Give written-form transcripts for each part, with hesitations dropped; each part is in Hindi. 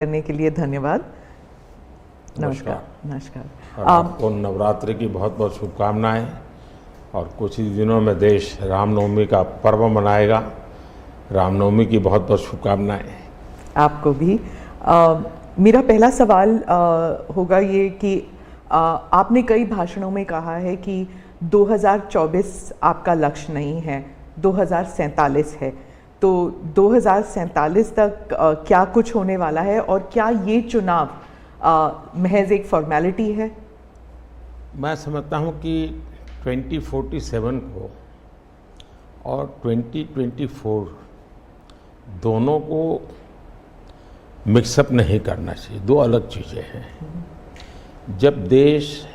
करने के लिए धन्यवाद। नमस्कार। नमस्कार। और आपको नवरात्रि की बहुत बहुत शुभकामनाएं। और कुछ ही दिनों में देश रामनवमी का पर्व मनाएगा। रामनवमी की बहुत बहुत शुभकामनाएं। आपको भी। मेरा पहला सवाल होगा ये कि आपने कई भाषणों में कहा है कि 2024 आपका लक्ष्य नहीं है, 2047 है। तो 2047 तक क्या कुछ होने वाला है और क्या ये चुनाव महज एक फॉर्मेलिटी है? मैं समझता हूं कि 2047 को और 2024 दोनों को मिक्सअप नहीं करना चाहिए। दो अलग चीज़ें हैं। जब देश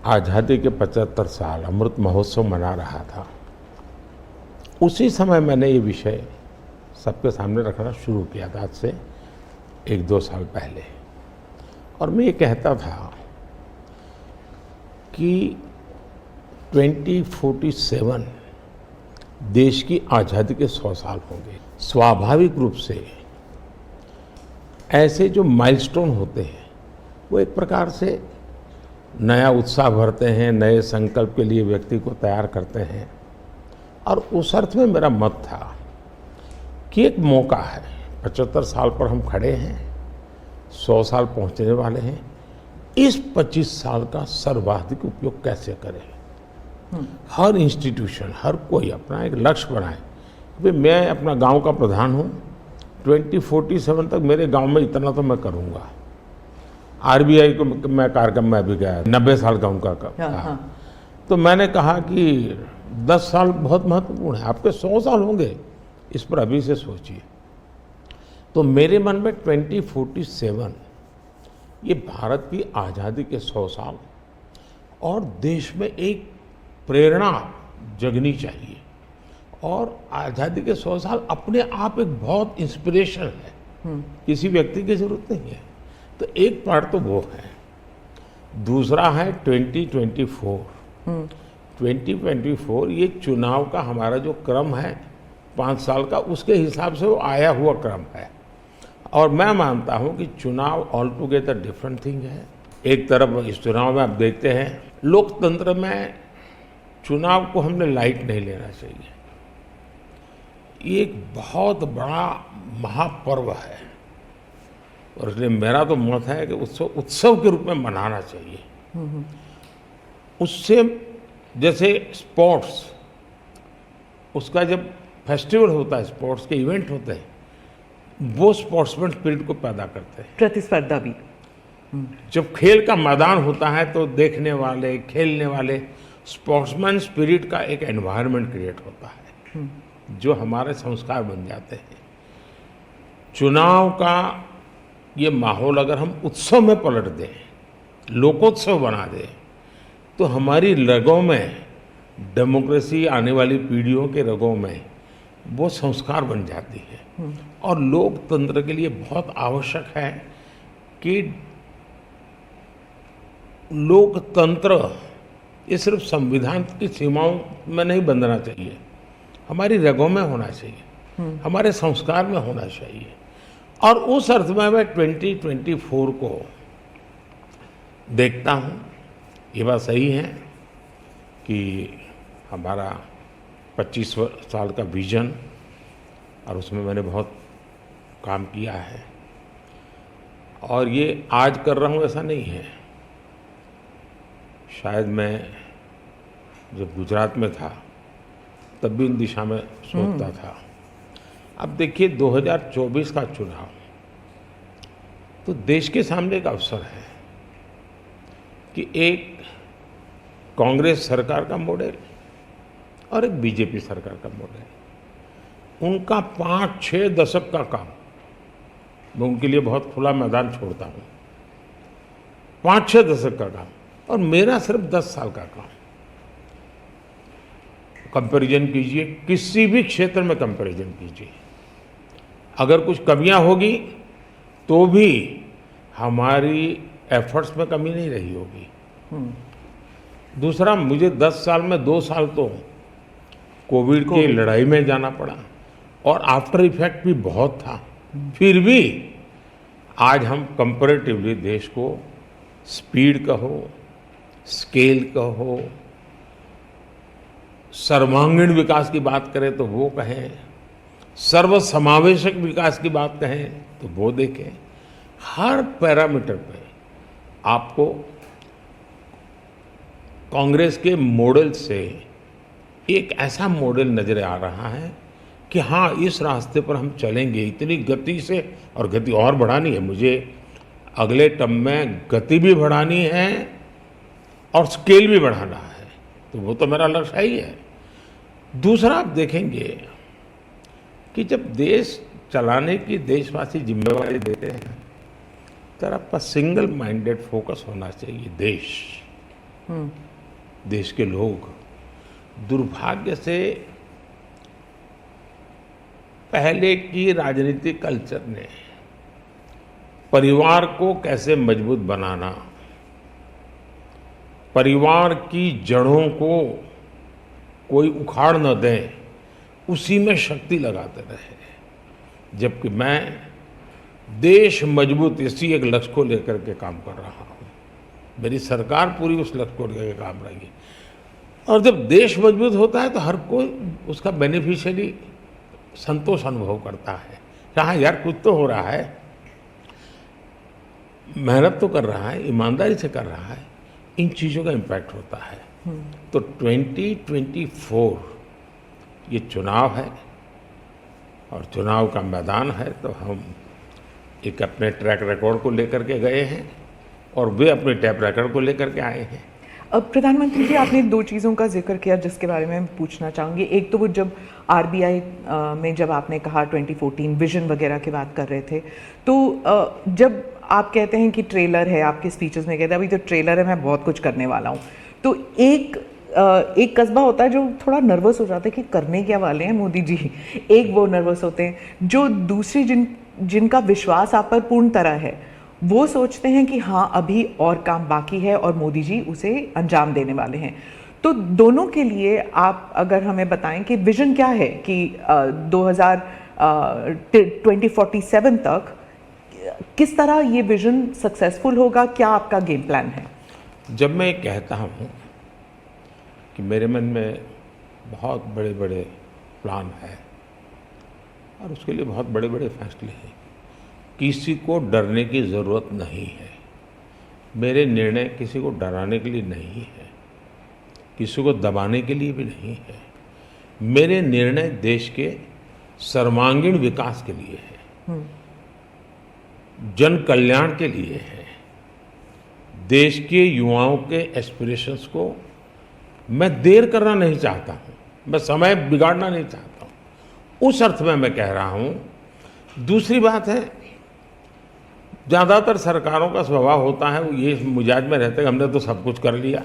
आज़ादी के 75 साल अमृत महोत्सव मना रहा था, उसी समय मैंने ये विषय सबके सामने रखना शुरू किया था, आज से 1-2 साल पहले। और मैं ये कहता था कि 2047 देश की आज़ादी के 100 साल होंगे। स्वाभाविक रूप से ऐसे जो माइलस्टोन होते हैं वो एक प्रकार से नया उत्साह भरते हैं, नए संकल्प के लिए व्यक्ति को तैयार करते हैं। और उस अर्थ में मेरा मत था कि एक मौका है, 75 साल पर हम खड़े हैं, 100 साल पहुंचने वाले हैं। इस 25 साल का सर्वाधिक उपयोग कैसे करें? हर इंस्टीट्यूशन, हर कोई अपना एक लक्ष्य बनाए। भाई मैं अपना गांव का प्रधान हूं, 2047 तक मेरे गांव में इतना तो मैं करूंगा। आरबीआई को मैं कार्यक्रम में भी गया, 90 साल का उनका कहा। तो मैंने कहा कि 10 साल बहुत महत्वपूर्ण है, आपके 100 साल होंगे, इस पर अभी से सोचिए। तो मेरे मन में 2047 ये भारत की आज़ादी के 100 साल और देश में एक प्रेरणा जगनी चाहिए। और आज़ादी के 100 साल अपने आप एक बहुत इंस्पिरेशन है, किसी व्यक्ति की जरूरत नहीं है। तो एक पार्ट तो वो है। दूसरा है 2024। 2024 ये चुनाव का हमारा जो क्रम है 5 साल का, उसके हिसाब से वो आया हुआ क्रम है। और मैं मानता हूं कि चुनाव ऑल टुगेदर डिफरेंट थिंग है। एक तरफ इस चुनाव में आप देखते हैं, लोकतंत्र में चुनाव को हमने लाइट नहीं लेना चाहिए। ये एक बहुत बड़ा महापर्व है और इसलिए मेरा तो मत है कि उत्सव के रूप में मनाना चाहिए। उससे जैसे स्पोर्ट्स, उसका जब फेस्टिवल होता है, स्पोर्ट्स के इवेंट होते हैं, वो स्पोर्ट्समैन स्पिरिट को पैदा करते हैं। प्रतिस्पर्धा भी। जब खेल का मैदान होता है तो देखने वाले, खेलने वाले, स्पोर्ट्समैन स्पिरिट का एक एनवायरनमेंट क्रिएट होता है जो हमारे संस्कार बन जाते हैं। चुनाव का ये माहौल अगर हम उत्सव में पलट दें, लोकोत्सव बना दें, तो हमारी रगों में, डेमोक्रेसी आने वाली पीढ़ियों के रगों में वो संस्कार बन जाती है। और लोकतंत्र के लिए बहुत आवश्यक है कि लोकतंत्र ये सिर्फ संविधान की सीमाओं में नहीं बंधना चाहिए, हमारी रगों में होना चाहिए, हमारे संस्कार में होना चाहिए। और उस अर्थ में मैं 2024 को देखता हूँ। ये बात सही है कि हमारा 25 साल का विजन, और उसमें मैंने बहुत काम किया है। और ये आज कर रहा हूँ ऐसा नहीं है। शायद मैं जब गुजरात में था तब भी उन दिशा में सोचता था। अब देखिए 2024 का चुनाव तो देश के सामने एक अवसर है कि एक कांग्रेस सरकार का मॉडल और एक बीजेपी सरकार का मॉडल, उनका 5-6 दशक का काम, मैं उनके लिए बहुत खुला मैदान छोड़ता हूँ। 5-6 दशक का काम और मेरा सिर्फ 10 साल का काम। कंपैरिजन कीजिए, किसी भी क्षेत्र में कंपैरिजन कीजिए, अगर कुछ कमियां होगी तो भी हमारी एफर्ट्स में कमी नहीं रही होगी। दूसरा, मुझे 10 साल में 2 साल तो कोविड की लड़ाई में जाना पड़ा और आफ्टर इफेक्ट भी बहुत था। फिर भी आज हम कंपैरेटिवली देश को स्पीड कहो, स्केल कहो, सर्वांगीण विकास की बात करें तो वो कहें, सर्वसमावेशक विकास की बात कहें तो वो देखें, हर पैरामीटर पे आपको कांग्रेस के मॉडल से एक ऐसा मॉडल नजर आ रहा है कि हाँ, इस रास्ते पर हम चलेंगे इतनी गति से, और गति और बढ़ानी है मुझे। अगले टर्म में गति भी बढ़ानी है और स्केल भी बढ़ाना है, तो वो तो मेरा लक्ष्य ही है। दूसरा, आप देखेंगे कि जब देश चलाने की देशवासी जिम्मेवारी देते हैं तो आपका सिंगल माइंडेड फोकस होना चाहिए। देश के लोग दुर्भाग्य से पहले की राजनीतिक कल्चर ने परिवार को कैसे मजबूत बनाना, परिवार की जड़ों को कोई उखाड़ न दे, उसी में शक्ति लगाते रहे। जबकि मैं देश मजबूत इसी एक लक्ष्य को लेकर के काम कर रहा हूँ। मेरी सरकार पूरी उस लक्ष्य को लेकर काम रहेगी। और जब देश मजबूत होता है तो हर कोई उसका बेनिफिशियरी संतोष अनुभव करता है। हाँ यार, कुछ तो हो रहा है, मेहनत तो कर रहा है, ईमानदारी से कर रहा है, इन चीज़ों का इम्पैक्ट होता है। तो 2024 ये चुनाव है और चुनाव का मैदान है, तो हम एक अपने ट्रैक रिकॉर्ड को लेकर के गए हैं और वे अपने ट्रैक रिकॉर्ड को लेकर के आए हैं। अब प्रधानमंत्री जी, आपने दो चीज़ों का जिक्र किया जिसके बारे में पूछना चाहूँगी। एक तो वो जब आरबीआई में जब आपने कहा 2014 विजन वगैरह की बात कर रहे थे, तो जब आप कहते हैं कि ट्रेलर है, आपके स्पीचेस में कहते हैं अभी तो ट्रेलर है, मैं बहुत कुछ करने वाला हूँ, तो एक कस्बा होता है जो थोड़ा नर्वस हो जाता है कि करने क्या वाले हैं मोदी जी। एक वो नर्वस होते हैं, जो दूसरी जिनका विश्वास आप पर पूर्ण तरह है, वो सोचते हैं कि हाँ अभी और काम बाकी है और मोदी जी उसे अंजाम देने वाले हैं। तो दोनों के लिए आप अगर हमें बताएं कि विजन क्या है कि 2047 तक किस तरह ये विजन सक्सेसफुल होगा, क्या आपका गेम प्लान है? जब मैं कहता हूँ कि मेरे मन में बहुत बड़े बड़े प्लान है और उसके लिए बहुत बड़े बड़े फैसले हैं, किसी को डरने की ज़रूरत नहीं है। मेरे निर्णय किसी को डराने के लिए नहीं है, किसी को दबाने के लिए भी नहीं है। मेरे निर्णय देश के सर्वांगीण विकास के लिए है, जन कल्याण के लिए है, देश के युवाओं के एस्पिरेशंस को मैं देर करना नहीं चाहता हूँ, मैं समय बिगाड़ना नहीं चाहता हूँ, उस अर्थ में मैं कह रहा हूँ। दूसरी बात है, ज़्यादातर सरकारों का स्वभाव होता है वो ये मिजाज में रहते हैं हमने तो सब कुछ कर लिया,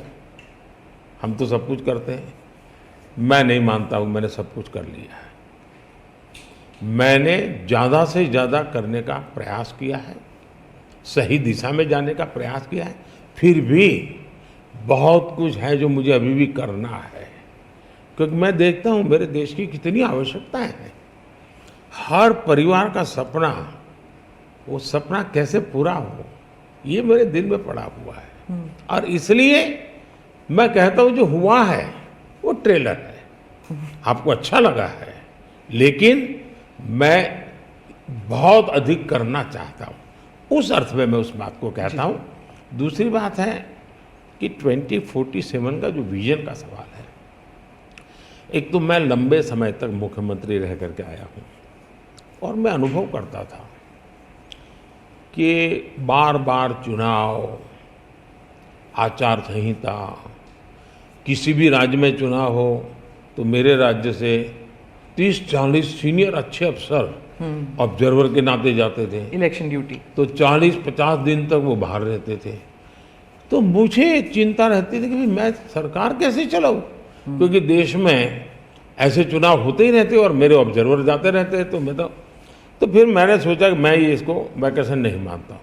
हम तो सब कुछ करते हैं। मैं नहीं मानता हूँ मैंने सब कुछ कर लिया है। मैंने ज़्यादा से ज़्यादा करने का प्रयास किया है, सही दिशा में जाने का प्रयास किया है, फिर भी बहुत कुछ है जो मुझे अभी भी करना है, क्योंकि मैं देखता हूँ मेरे देश की कितनी आवश्यकताएं हैं। हर परिवार का सपना, वो सपना कैसे पूरा हो, ये मेरे दिल में पड़ा हुआ है। और इसलिए मैं कहता हूँ जो हुआ है वो ट्रेलर है, आपको अच्छा लगा है, लेकिन मैं बहुत अधिक करना चाहता हूँ, उस अर्थ में मैं उस बात को कहता हूँ। दूसरी बात है कि 2047 का जो विजन का सवाल है, एक तो मैं लंबे समय तक मुख्यमंत्री रह करके आया हूँ और मैं अनुभव करता था कि बार बार चुनाव, आचार संहिता, किसी भी राज्य में चुनाव हो तो मेरे राज्य से 30-40 सीनियर अच्छे अफसर ऑब्जर्वर के नाते जाते थे इलेक्शन ड्यूटी, तो 40-50 दिन तक वो बाहर रहते थे। तो मुझे चिंता रहती थी कि मैं सरकार कैसे चलाऊं, क्योंकि देश में ऐसे चुनाव होते ही रहते और मेरे ऑब्जर्वर जाते रहते। तो फिर मैंने सोचा कि मैं ये इसको वैकेशन नहीं मानता हूँ।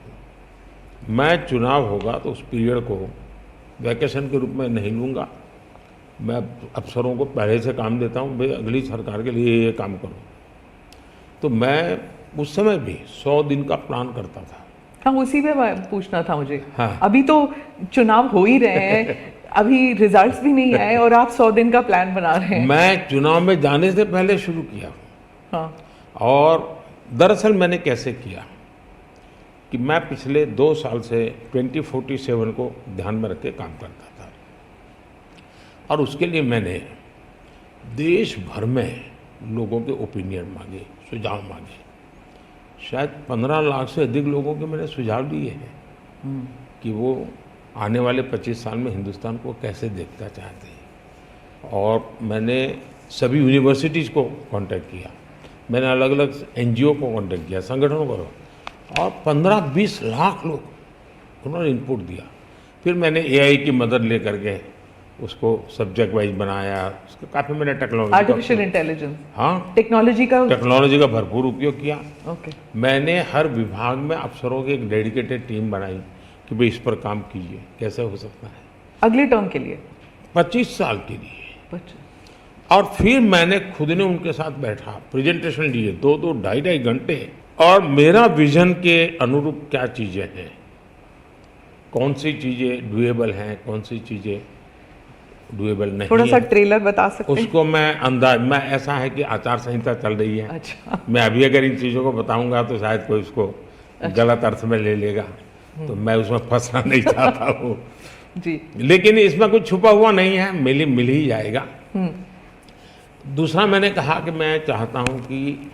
मैं चुनाव होगा तो उस पीरियड को वैकेशन के रूप में नहीं लूँगा। मैं अफसरों को पहले से काम देता हूँ, भाई अगली सरकार के लिए ये काम करो। तो मैं उस समय भी 100 दिन का प्लान करता था हाँ, उसी पे पूछना था मुझे। हाँ। अभी तो चुनाव हो ही रहे हैं, अभी रिजल्ट्स भी नहीं आए और आप 100 दिन का प्लान बना रहे हैं। मैं चुनाव में जाने से पहले शुरू किया हाँ। और दरअसल मैंने कैसे किया कि मैं पिछले 2 साल से 2047 को ध्यान में रख के काम करता था और उसके लिए मैंने देश भर में लोगों के ओपिनियन मांगे, सुझाव मांगे। शायद 15 लाख से अधिक लोगों के मैंने सुझाव दिए हैं कि वो आने वाले 25 साल में हिंदुस्तान को कैसे देखना चाहते हैं। और मैंने सभी यूनिवर्सिटीज़ को कांटेक्ट किया, मैंने अलग अलग एनजीओ को कांटेक्ट किया, संगठनों को, और 15-20 लाख लोग उन्होंने इनपुट दिया। फिर मैंने एआई की मदद लेकर के उसको सब्जेक्ट वाइज बनाया, उसका काफ़ी मैंने आर्टिफिशियल इंटेलिजेंस, हाँ, टेक्नोलॉजी का भरपूर उपयोग किया। ओके। मैंने हर विभाग में अफसरों की एक डेडिकेटेड टीम बनाई कि भाई इस पर काम कीजिए, कैसे हो सकता है अगले टर्म के लिए 25 साल के लिए। 25। और फिर मैंने खुद ने उनके साथ बैठा, प्रेजेंटेशन दिए 2-2, 2.5 घंटे, और मेरा विजन के अनुरूप क्या चीज़ें हैं, कौन सी चीज़ें डुएबल हैं, कौन सी चीज़ें डुएबल नहीं। थोड़ा सा ट्रेलर बता सकते हैं? उसको मैं ऐसा है कि आचार संहिता चल रही है। अच्छा। मैं अभी अगर इन चीज़ों को बताऊंगा तो शायद कोई उसको गलत अर्थ में ले लेगा, तो मैं उसमें फंसना नहीं चाहता हूँ जी। लेकिन इसमें कुछ छुपा हुआ नहीं है, मिल ही जाएगा। दूसरा मैंने कहा कि मैं चाहता हूँ कि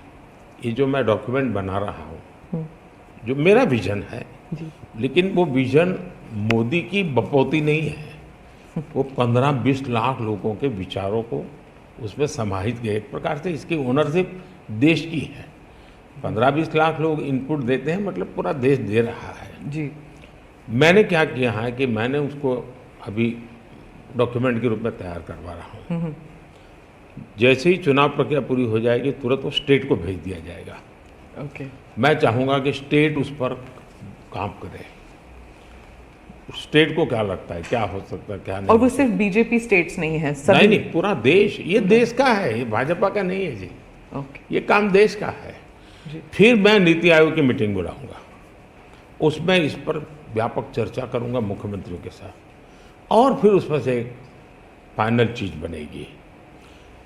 ये जो मैं डॉक्यूमेंट बना रहा हूँ, जो मेरा विजन है, लेकिन वो विजन मोदी की बपौती नहीं है, वो 15-20 लाख लोगों के विचारों को उसमें समाहित किया। एक प्रकार से इसकी ओनरशिप देश की है। 15-20 लाख लोग इनपुट देते हैं, मतलब पूरा देश दे रहा है जी। मैंने क्या किया है कि मैंने उसको अभी डॉक्यूमेंट के रूप में तैयार करवा रहा हूँ। जैसे ही चुनाव प्रक्रिया पूरी हो जाएगी तुरंत वो स्टेट को भेज दिया जाएगा। ओके। मैं चाहूँगा कि स्टेट उस पर काम करे, स्टेट को क्या लगता है, क्या हो सकता है, क्या नहीं। और वो सिर्फ बीजेपी स्टेट्स नहीं है, सभी नहीं, पूरा देश, ये देश का है, ये भाजपा का नहीं है जी। ओके। ये काम देश का है जी। फिर मैं नीति आयोग की मीटिंग बुलाऊंगा, उसमें इस पर व्यापक चर्चा करूंगा मुख्यमंत्रियों के साथ, और फिर उसमें से एक फाइनल चीज बनेगी।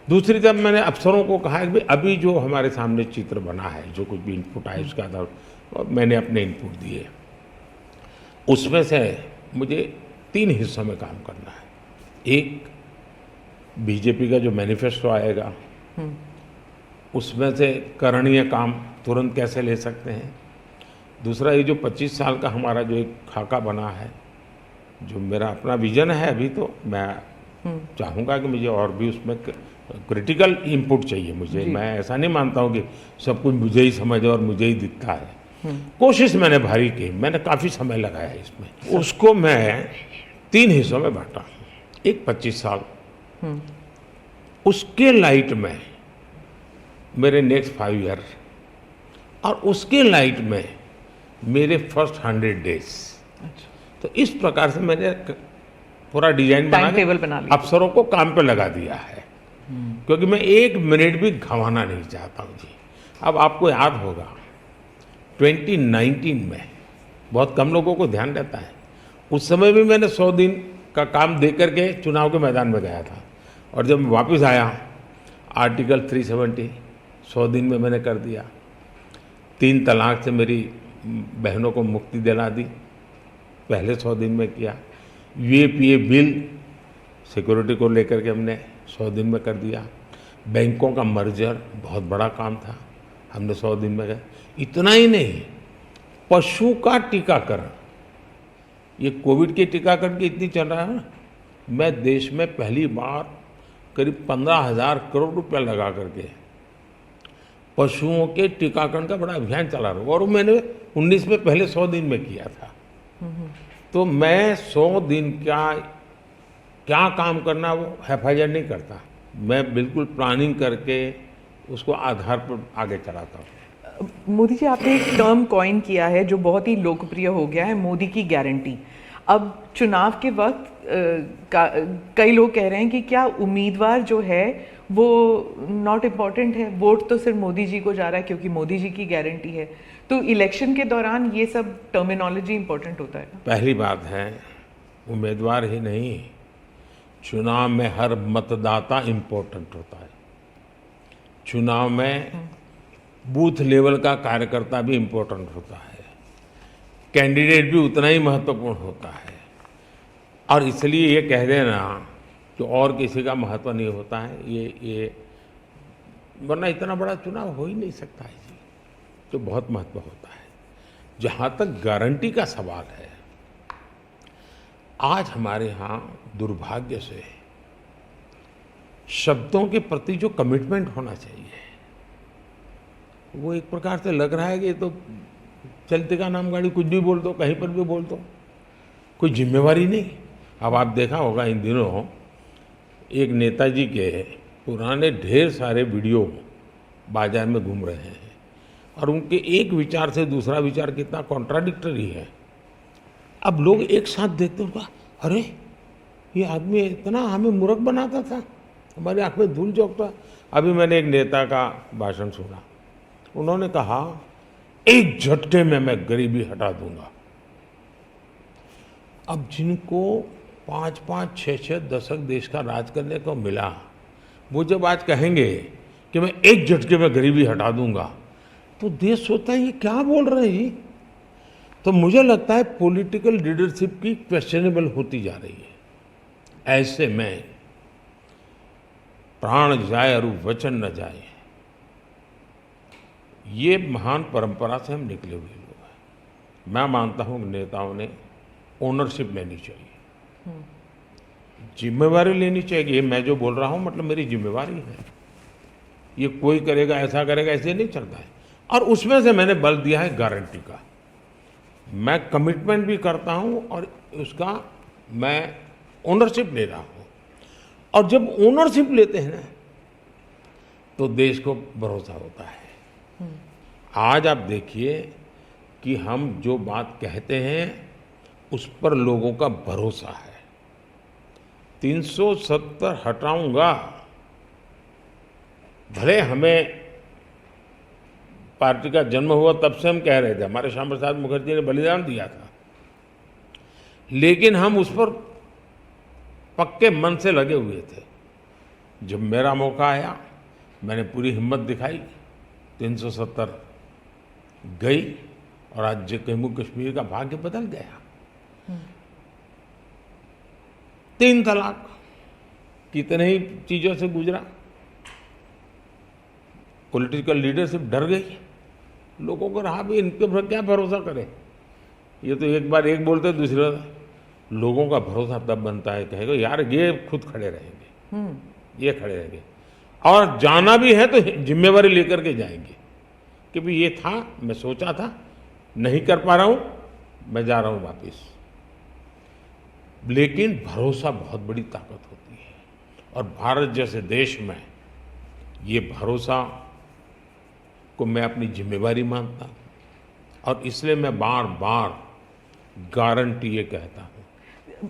दूसरी तरफ मैंने अफसरों को कहा है कि अभी जो हमारे सामने चित्र बना है, जो कुछ भी इनपुट आए उसके आधार पर मैंने अपने इनपुट दिए, उसमें से मुझे 3 हिस्सों में काम करना है। एक, बीजेपी का जो मैनिफेस्टो आएगा उसमें से करणीय काम तुरंत कैसे ले सकते हैं। दूसरा, ये जो 25 साल का हमारा जो एक खाका बना है, जो मेरा अपना विजन है, अभी तो मैं चाहूँगा कि मुझे और भी उसमें क्रिटिकल इनपुट चाहिए मुझे। मैं ऐसा नहीं मानता हूँ कि सब कुछ मुझे ही समझ और मुझे ही दिखता है। कोशिश मैंने भारी की, मैंने काफ़ी समय लगाया है इसमें। उसको मैं 3 हिस्सों में बांटा। एक 25 साल, उसके लाइट में मेरे नेक्स्ट 5 ईयर, और उसके लाइट में मेरे फर्स्ट 100 डेज। तो इस प्रकार से मैंने पूरा डिजाइन बना के अफसरों को काम पे लगा दिया है, क्योंकि मैं 1 मिनट भी गंवाना नहीं चाहता हूँ जी। अब आपको याद होगा 2019 में बहुत कम लोगों को ध्यान रहता है, उस समय भी मैंने 100 दिन का काम दे करके चुनाव के मैदान में गया था, और जब मैं वापस आया आर्टिकल 370 100 दिन में मैंने कर दिया। 3 तलाक से मेरी बहनों को मुक्ति दिला दी, पहले 100 दिन में किया। यूएपीए बिल सिक्योरिटी को लेकर के हमने 100 दिन में कर दिया। बैंकों का मर्जर बहुत बड़ा काम था, हमने 100 दिन में किया। इतना ही नहीं, पशु का टीकाकरण, ये कोविड के टीकाकरण की इतनी चल रहा है ना, मैं देश में पहली बार करीब 15,000 करोड़ रुपया लगा करके पशुओं के टीकाकरण का बड़ा अभियान चला रहा हूँ, और मैंने 19 में पहले 100 दिन में किया था। तो मैं 100 दिन क्या काम करना वो हैफाजत नहीं करता, मैं बिल्कुल प्लानिंग करके उसको आधार पर आगे चलाता हूँ। मोदी जी, आपने एक टर्म कॉइन किया है जो बहुत ही लोकप्रिय हो गया है, मोदी की गारंटी। अब चुनाव के वक्त कई लोग कह रहे हैं कि क्या उम्मीदवार जो है वो नॉट इम्पॉर्टेंट है, वोट तो सिर्फ मोदी जी को जा रहा है क्योंकि मोदी जी की गारंटी है। तो इलेक्शन के दौरान ये सब टर्मिनोलॉजी इंपॉर्टेंट होता है। पहली बात है, उम्मीदवार ही नहीं, चुनाव में हर मतदाता इम्पोर्टेंट होता है। चुनाव में बूथ लेवल का कार्यकर्ता भी इम्पोर्टेंट होता है, कैंडिडेट भी उतना ही महत्वपूर्ण होता है। और इसलिए ये कह देना कि और किसी का महत्व नहीं होता है, ये वरना इतना बड़ा चुनाव हो ही नहीं सकता है जी, तो बहुत महत्व होता है। जहाँ तक गारंटी का सवाल है, आज हमारे यहाँ दुर्भाग्य से शब्दों के प्रति जो कमिटमेंट होना चाहिए, वो एक प्रकार से लग रहा है कि ये तो चलते का नाम गाड़ी, कुछ भी बोल दो, कहीं पर भी बोल दो, कोई जिम्मेवारी नहीं। अब आप देखा होगा इन दिनों एक नेताजी के पुराने ढेर सारे वीडियो बाजार में घूम रहे हैं और उनके एक विचार से दूसरा विचार कितना कॉन्ट्राडिक्टरी है। अब लोग एक साथ देखते होगा, अरे ये आदमी इतना हमें मूर्ख बनाता था, हमारी आंख में धूल झोंकता। अभी मैंने एक नेता का भाषण सुना, उन्होंने कहा एक झटके में मैं गरीबी हटा दूंगा। अब जिनको 5-5, 6-6 दशक देश का राज करने को मिला, वो जब आज कहेंगे कि मैं एक झटके में गरीबी हटा दूंगा, तो देश सोचता है ये क्या बोल रहे हैं। तो मुझे लगता है पॉलिटिकल लीडरशिप की क्वेश्चनेबल होती जा रही है। ऐसे में प्राण जाए और वचन न जाए, ये महान परंपरा से हम निकले हुए लोग हैं। मैं मानता हूं कि नेताओं ने ओनरशिप लेनी चाहिए, जिम्मेवारी लेनी चाहिए। ये मैं जो बोल रहा हूं मतलब मेरी जिम्मेवारी है, ये कोई करेगा ऐसा करेगा ऐसे नहीं चलता है। और उसमें से मैंने बल दिया है गारंटी का। मैं कमिटमेंट भी करता हूं और उसका मैं ओनरशिप ले रहा हूं। और जब ओनरशिप लेते हैं ना, तो देश को भरोसा होता है। आज आप देखिए कि हम जो बात कहते हैं उस पर लोगों का भरोसा है। 370 हटाऊंगा, भले हमें पार्टी का जन्म हुआ तब से हम कह रहे थे, हमारे श्यामा प्रसाद मुखर्जी ने बलिदान दिया था, लेकिन हम उस पर पक्के मन से लगे हुए थे। जब मेरा मौका आया, मैंने पूरी हिम्मत दिखाई, 370 गई और आज जम्मू कश्मीर का भाग्य बदल गया। 3 तलाक कितने ही चीजों से गुजरा, पॉलिटिकल लीडरशिप डर गई, लोगों को रहा भी इनके पर क्या भरोसा करें। ये तो एक बार एक बोलते दूसरा, लोगों का भरोसा तब बनता है, कहेगा यार ये खुद खड़े रहेंगे, ये खड़े रहेंगे। और जाना भी है तो जिम्मेवारी लेकर के जाएंगे कि भी ये था, मैं सोचा था, नहीं कर पा रहा हूं, मैं जा रहा हूं वापिस। लेकिन भरोसा बहुत बड़ी ताकत होती है और भारत जैसे देश में ये भरोसा को मैं अपनी जिम्मेवारी मानता हूं और इसलिए मैं बार बार गारंटी ये कहता हूं।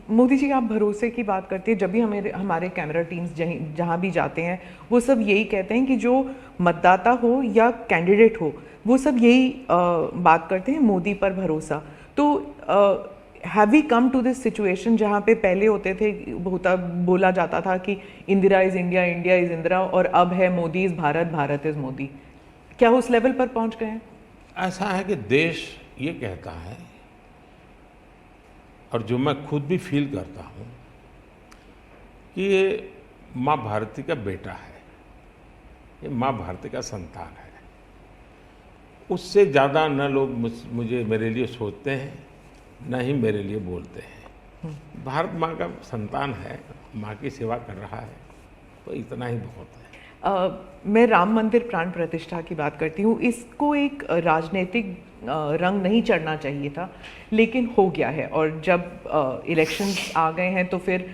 मोदी जी, आप भरोसे की बात करते हैं, जब भी हमारे कैमरा टीम्स जहाँ भी जाते हैं वो सब यही कहते हैं कि जो मतदाता हो या कैंडिडेट हो, वो सब यही बात करते हैं, मोदी पर भरोसा। तो have we come to this situation जहाँ पे पहले बोला जाता था कि Indira is India, India is Indira, और अब है मोदी इज भारत, भारत इज मोदी। क्या उस लेवल पर पहुँच गए हैं? ऐसा है कि देश ये कहता है, और जो मैं खुद भी फील करता हूँ, कि ये माँ भारती का बेटा है, ये माँ भारती का संतान है। उससे ज़्यादा न लोग मुझे मेरे लिए सोचते हैं, न ही मेरे लिए बोलते हैं। भारत माँ का संतान है, माँ की सेवा कर रहा है, तो इतना ही बहुत है। मैं राम मंदिर प्राण प्रतिष्ठा की बात करती हूँ। इसको एक राजनीतिक रंग नहीं चढ़ना चाहिए था, लेकिन हो गया है। और जब इलेक्शंस आ गए हैं तो फिर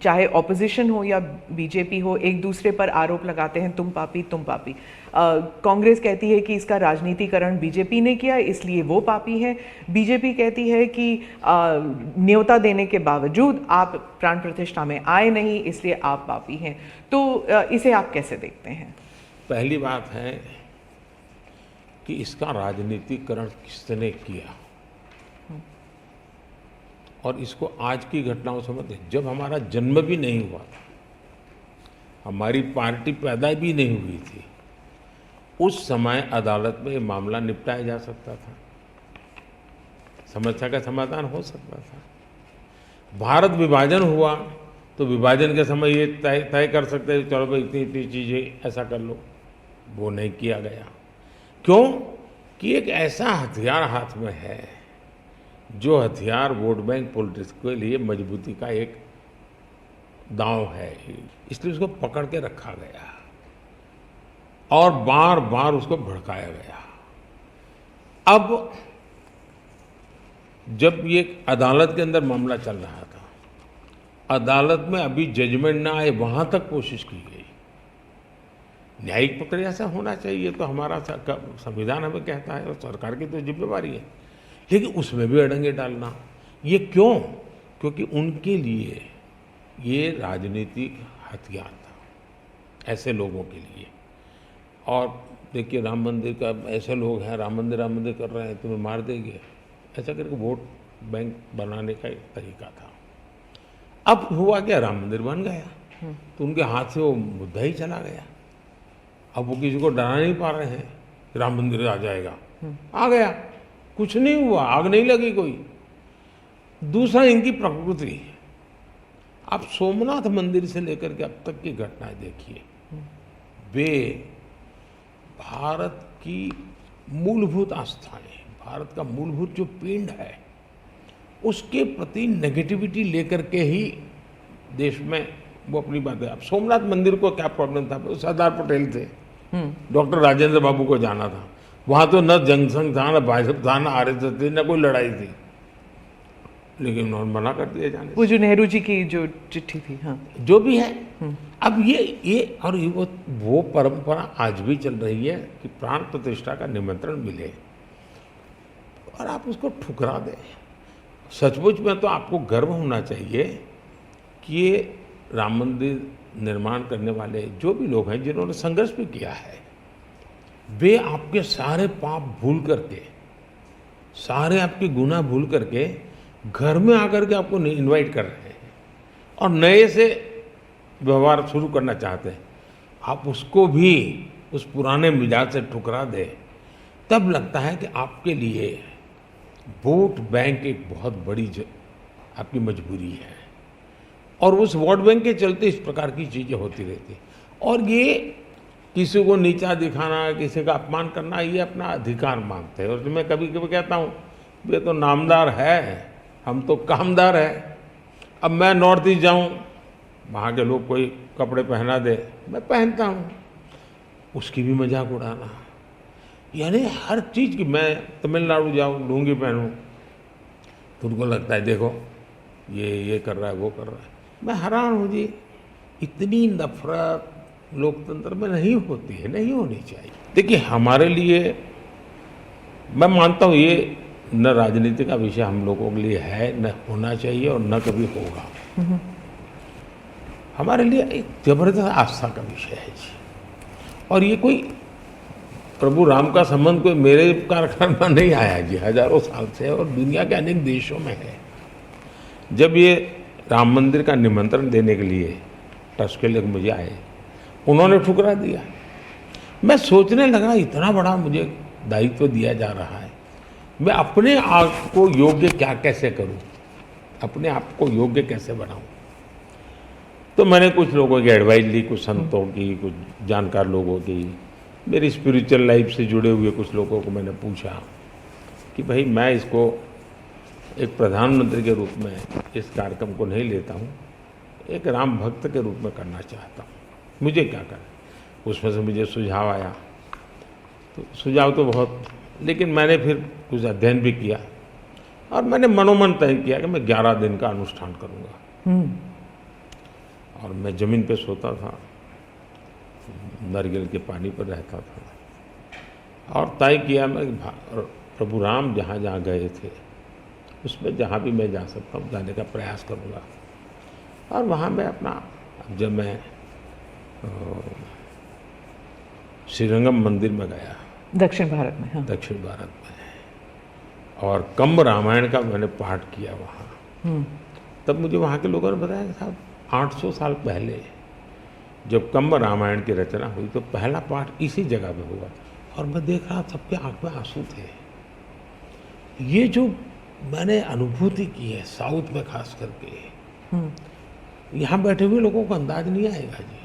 चाहे ऑपोजिशन हो या बीजेपी हो, एक दूसरे पर आरोप लगाते हैं, तुम पापी तुम पापी। कांग्रेस कहती है कि इसका राजनीतिकरण बीजेपी ने किया, इसलिए वो पापी है। बीजेपी कहती है कि न्योता देने के बावजूद आप प्राण प्रतिष्ठा में आए नहीं, इसलिए आप पापी हैं। तो इसे आप कैसे देखते हैं? पहली बात है कि इसका राजनीतिकरण किसने किया। और इसको आज की घटनाओं से मत, जब हमारा जन्म भी नहीं हुआ था, हमारी पार्टी पैदा भी नहीं हुई थी, उस समय अदालत में ये मामला निपटाया जा सकता था, समस्या का समाधान हो सकता था। भारत विभाजन हुआ तो विभाजन के समय ये तय कर सकते थे, चलो भाई इतनी इतनी चीज़ें ऐसा कर लो, वो नहीं किया गया। क्यों? कि एक ऐसा हथियार हाथ में है, जो हथियार वोट बैंक पॉलिटिक्स के लिए मजबूती का एक दांव है, इसलिए उसको पकड़ के रखा गया और बार बार उसको भड़काया गया। अब जब ये अदालत के अंदर मामला चल रहा था, अदालत में अभी जजमेंट ना आए वहां तक कोशिश की गई। न्यायिक प्रक्रिया से होना चाहिए, तो हमारा संविधान हमें कहता है और सरकार की तो जिम्मेवारी है, लेकिन उसमें भी अड़ंगे डालना, ये क्यों? क्योंकि उनके लिए ये राजनीतिक हथियार था, ऐसे लोगों के लिए। और देखिए राम मंदिर का, ऐसे लोग हैं राम मंदिर कर रहे हैं, तुम्हें मार देंगे, ऐसा करके वोट बैंक बनाने का एक तरीका था। अब हुआ क्या, राम मंदिर बन गया तो उनके हाथ से वो मुद्दा ही चला गया। अब वो किसी को डरा नहीं पा रहे हैं, राम मंदिर आ जाएगा, आ गया, कुछ नहीं हुआ, आग नहीं लगी कोई। दूसरा, इनकी प्रकृति, आप सोमनाथ मंदिर से लेकर के अब तक की घटनाएं देखिए, वे भारत की मूलभूत आस्थाएं, भारत का मूलभूत जो पिंड है, उसके प्रति नेगेटिविटी लेकर के ही देश में वो अपनी बात है। अब सोमनाथ मंदिर को क्या प्रॉब्लम था, सरदार पटेल थे, डॉक्टर राजेंद्र बाबू को जाना था, वहां तो न जनसंघ था, न भाजपा था, न आरएसएस थी, न कोई लड़ाई थी, लेकिन उन्होंने मना कर दिया जाने। वो जो नेहरू जी की जो चिट्ठी थी, हाँ, जो भी है, अब ये और वो परंपरा आज भी चल रही है कि प्राण प्रतिष्ठा का निमंत्रण मिले और आप उसको ठुकरा दें। सचमुच में तो आपको गर्व होना चाहिए कि ये राम मंदिर निर्माण करने वाले जो भी लोग हैं, जिन्होंने संघर्ष भी किया है, वे आपके सारे पाप भूल करके, सारे आपके गुनाह भूल करके घर में आकर के आपको इनवाइट कर रहे हैं और नए से व्यवहार शुरू करना चाहते हैं। आप उसको भी उस पुराने मिजाज से ठुकरा दे, तब लगता है कि आपके लिए वोट बैंक एक बहुत बड़ी आपकी मजबूरी है। और उस वोट बैंक के चलते इस प्रकार की चीज़ें होती रहती। और ये किसी को नीचा दिखाना, किसी का अपमान करना, ये अपना अधिकार मानते हैं। और मैं कभी कभी कहता हूँ, वे तो नामदार है, हम तो कामदार है। अब मैं नॉर्थ ईस्ट जाऊँ, वहाँ के लोग कोई कपड़े पहना दे, मैं पहनता हूँ, उसकी भी मजाक उड़ाना, यानी हर चीज़ की। मैं तमिलनाडु जाऊँ, लुंगी पहनूँ, तो उनको लगता है देखो ये कर रहा है, वो कर रहा है। मैं हैरान हूँ जी, इतनी नफरत लोकतंत्र में नहीं होती है, नहीं होनी चाहिए। देखिए हमारे लिए, मैं मानता हूँ ये न राजनीति का विषय हम लोगों के लिए है, न होना चाहिए और न कभी होगा। हमारे लिए एक जबरदस्त आस्था का विषय है जी। और ये कोई प्रभु राम का संबंध कोई मेरे कारखाने में नहीं आया जी, हजारों साल से, और दुनिया के अनेक देशों में है। जब ये राम मंदिर का निमंत्रण देने के लिए ट्रस्ट के लोग मुझे आए, उन्होंने ठुकरा दिया। मैं सोचने लगा, इतना बड़ा मुझे दायित्व दिया जा रहा है, मैं अपने आप को योग्य कैसे करूं, अपने आप को योग्य कैसे बनाऊं। तो मैंने कुछ लोगों की एडवाइस ली, कुछ संतों की, कुछ जानकार लोगों की, मेरी स्पिरिचुअल लाइफ से जुड़े हुए कुछ लोगों को मैंने पूछा कि भाई मैं इसको एक प्रधानमंत्री के रूप में इस कार्यक्रम को नहीं लेता हूँ, एक राम भक्त के रूप में करना चाहता हूँ, मुझे क्या करें। उसमें से मुझे सुझाव आया, तो सुझाव तो बहुत, लेकिन मैंने फिर कुछ अध्ययन भी किया और मैंने मनोमन तय किया कि मैं 11 दिन का अनुष्ठान करूँगा। और मैं ज़मीन पे सोता था, नारियल के पानी पर रहता था, और तय किया मैं प्रभु राम जहाँ जहाँ गए थे उसमें जहाँ भी मैं जा सकता हूँ जाने का प्रयास करूँगा। और वहाँ मैं अपना, जब मैं श्रीरंगम मंदिर में गया दक्षिण भारत में, हाँ। दक्षिण भारत में, और कम्ब रामायण का मैंने पाठ किया वहाँ। तब मुझे वहाँ के लोगों ने बताया कि साहब 800 साल पहले जब कम्ब रामायण की रचना हुई तो पहला पाठ इसी जगह में हुआ था, और मैं देख रहा सबके आंख में आंसू थे। ये जो मैंने अनुभूति की है साउथ में खास करके, यहाँ बैठे हुए लोगों को अंदाज नहीं आएगा जी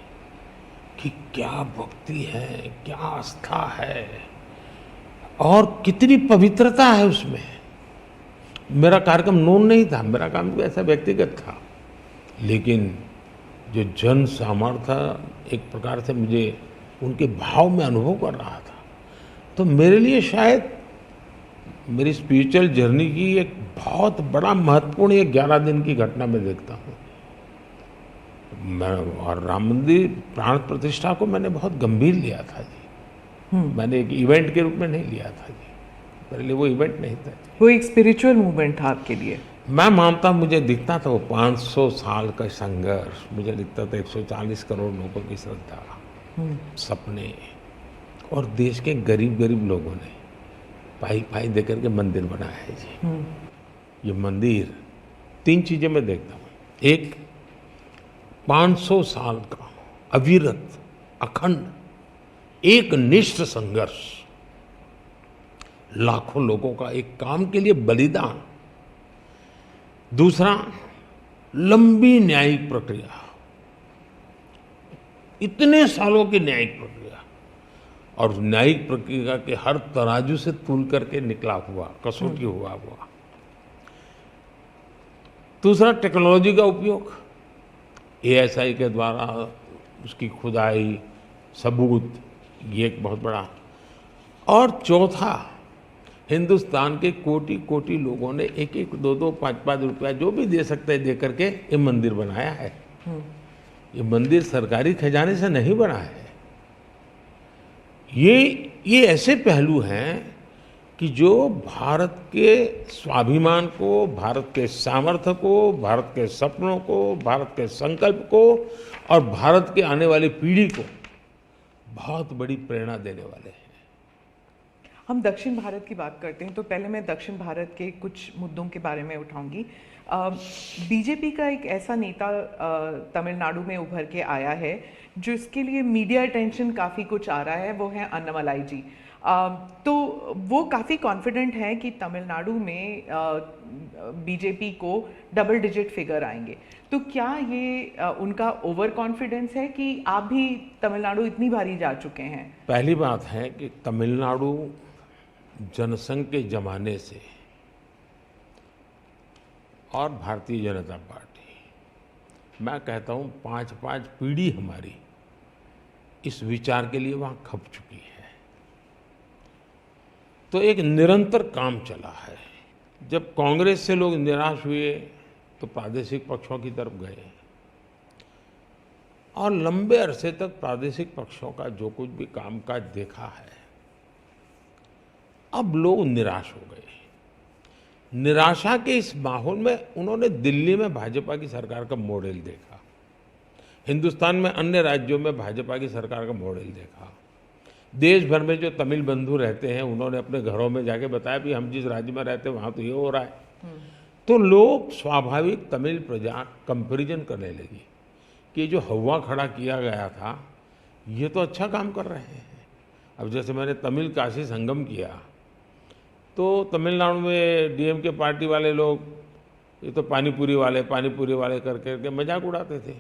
कि क्या भक्ति है, क्या आस्था है और कितनी पवित्रता है उसमें। मेरा कार्यक्रम नोन नहीं था, मेरा काम भी ऐसा व्यक्तिगत था, लेकिन जो जन सामर्थ्य एक प्रकार से मुझे उनके भाव में अनुभव कर रहा था, तो मेरे लिए शायद मेरी स्पिरिचुअल जर्नी की एक बहुत बड़ा महत्वपूर्ण एक 11 दिन की घटना मैं देखता हूँ। मैं और राम मंदिर प्राण प्रतिष्ठा को मैंने बहुत गंभीर लिया था जी। मैंने एक इवेंट के रूप में नहीं लिया था जी, मेरे लिए वो इवेंट नहीं था जी। वो एक स्पिरिचुअल मूवमेंट था आपके लिए? मैं मानता, मुझे दिखता था वो 500 साल का संघर्ष, मुझे दिखता था 140 करोड़ लोगों की श्रद्धा, सपने, और देश के गरीब गरीब लोगों ने पाई पाई देकर के मंदिर बनाया है जी। ये मंदिर 3 चीजें मैं देखता हूँ। एक, 500 साल का अविरत अखंड एक निष्ठ संघर्ष, लाखों लोगों का एक काम के लिए बलिदान। दूसरा, लंबी न्यायिक प्रक्रिया, इतने सालों की न्यायिक प्रक्रिया, और न्यायिक प्रक्रिया के हर तराजू से तूल करके निकला हुआ, कसौटी हुआ। दूसरा, टेक्नोलॉजी का उपयोग, ASI के द्वारा उसकी खुदाई, सबूत, ये एक बहुत बड़ा। और चौथा, हिंदुस्तान के कोटि कोटि लोगों ने 1-1, 2-2, 5-5 रुपया जो भी दे सकते हैं दे करके ये मंदिर बनाया है। ये मंदिर सरकारी खजाने से नहीं बना है। ये ऐसे पहलू हैं कि जो भारत के स्वाभिमान को, भारत के सामर्थ्य को, भारत के सपनों को, भारत के संकल्प को और भारत के आने वाली पीढ़ी को बहुत बड़ी प्रेरणा देने वाले हैं। हम दक्षिण भारत की बात करते हैं तो पहले मैं दक्षिण भारत के कुछ मुद्दों के बारे में उठाऊंगी। बीजेपी का एक ऐसा नेता तमिलनाडु में उभर के आया है जो इसके लिए मीडिया अटेंशन काफ़ी कुछ आ रहा है, वो है अन्नामलाई जी। तो वो काफ़ी कॉन्फिडेंट हैं कि तमिलनाडु में बीजेपी को डबल डिजिट फिगर आएंगे। तो क्या ये उनका ओवर कॉन्फिडेंस है कि आप भी तमिलनाडु इतनी बारी जा चुके हैं? पहली बात है कि तमिलनाडु जनसंघ के जमाने से और भारतीय जनता पार्टी, मैं कहता हूँ 5-5 पीढ़ी हमारी इस विचार के लिए वहाँ खप चुकी है। तो एक निरंतर काम चला है। जब कांग्रेस से लोग निराश हुए तो प्रादेशिक पक्षों की तरफ गए, और लंबे अरसे तक प्रादेशिक पक्षों का जो कुछ भी कामकाज देखा है, अब लोग निराश हो गए। निराशा के इस माहौल में उन्होंने दिल्ली में भाजपा की सरकार का मॉडल देखा, हिंदुस्तान में अन्य राज्यों में भाजपा की सरकार का मॉडल देखा, देश भर में जो तमिल बंधु रहते हैं उन्होंने अपने घरों में जाके बताया भी हम जिस राज्य में रहते हैं वहाँ तो ये हो रहा है। तो लोग स्वाभाविक तमिल प्रजा कंपैरिजन करने लगी कि जो हवा खड़ा किया गया था ये तो अच्छा काम कर रहे हैं। अब जैसे मैंने तमिल काशी संगम किया तो तमिलनाडु में DMK पार्टी वाले लोग ये तो पानीपुरी वाले कर करके मजाक उड़ाते थे,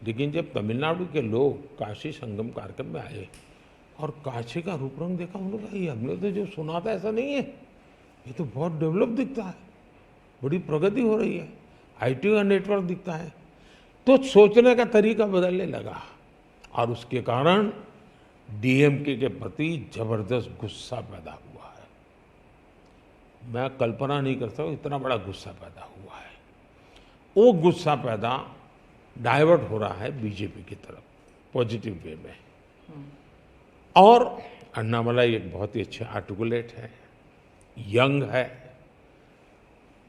लेकिन जब तमिलनाडु के लोग काशी संगम कार्यक्रम में आए और काशी का रूप रंग देखा, उन्होंने कहा ये हमने तो जो सुना था ऐसा नहीं है, ये तो बहुत डेवलप दिखता है, बड़ी प्रगति हो रही है, IT का नेटवर्क दिखता है। तो सोचने का तरीका बदलने लगा और उसके कारण DMK के प्रति जबरदस्त गुस्सा पैदा हुआ है। मैं कल्पना नहीं कर सकता इतना बड़ा गुस्सा पैदा हुआ है। वो गुस्सा पैदा डाइवर्ट हो रहा है बीजेपी की तरफ पॉजिटिव वे में। और अन्नामलाई एक बहुत ही अच्छे आर्टिकुलेट है, यंग है,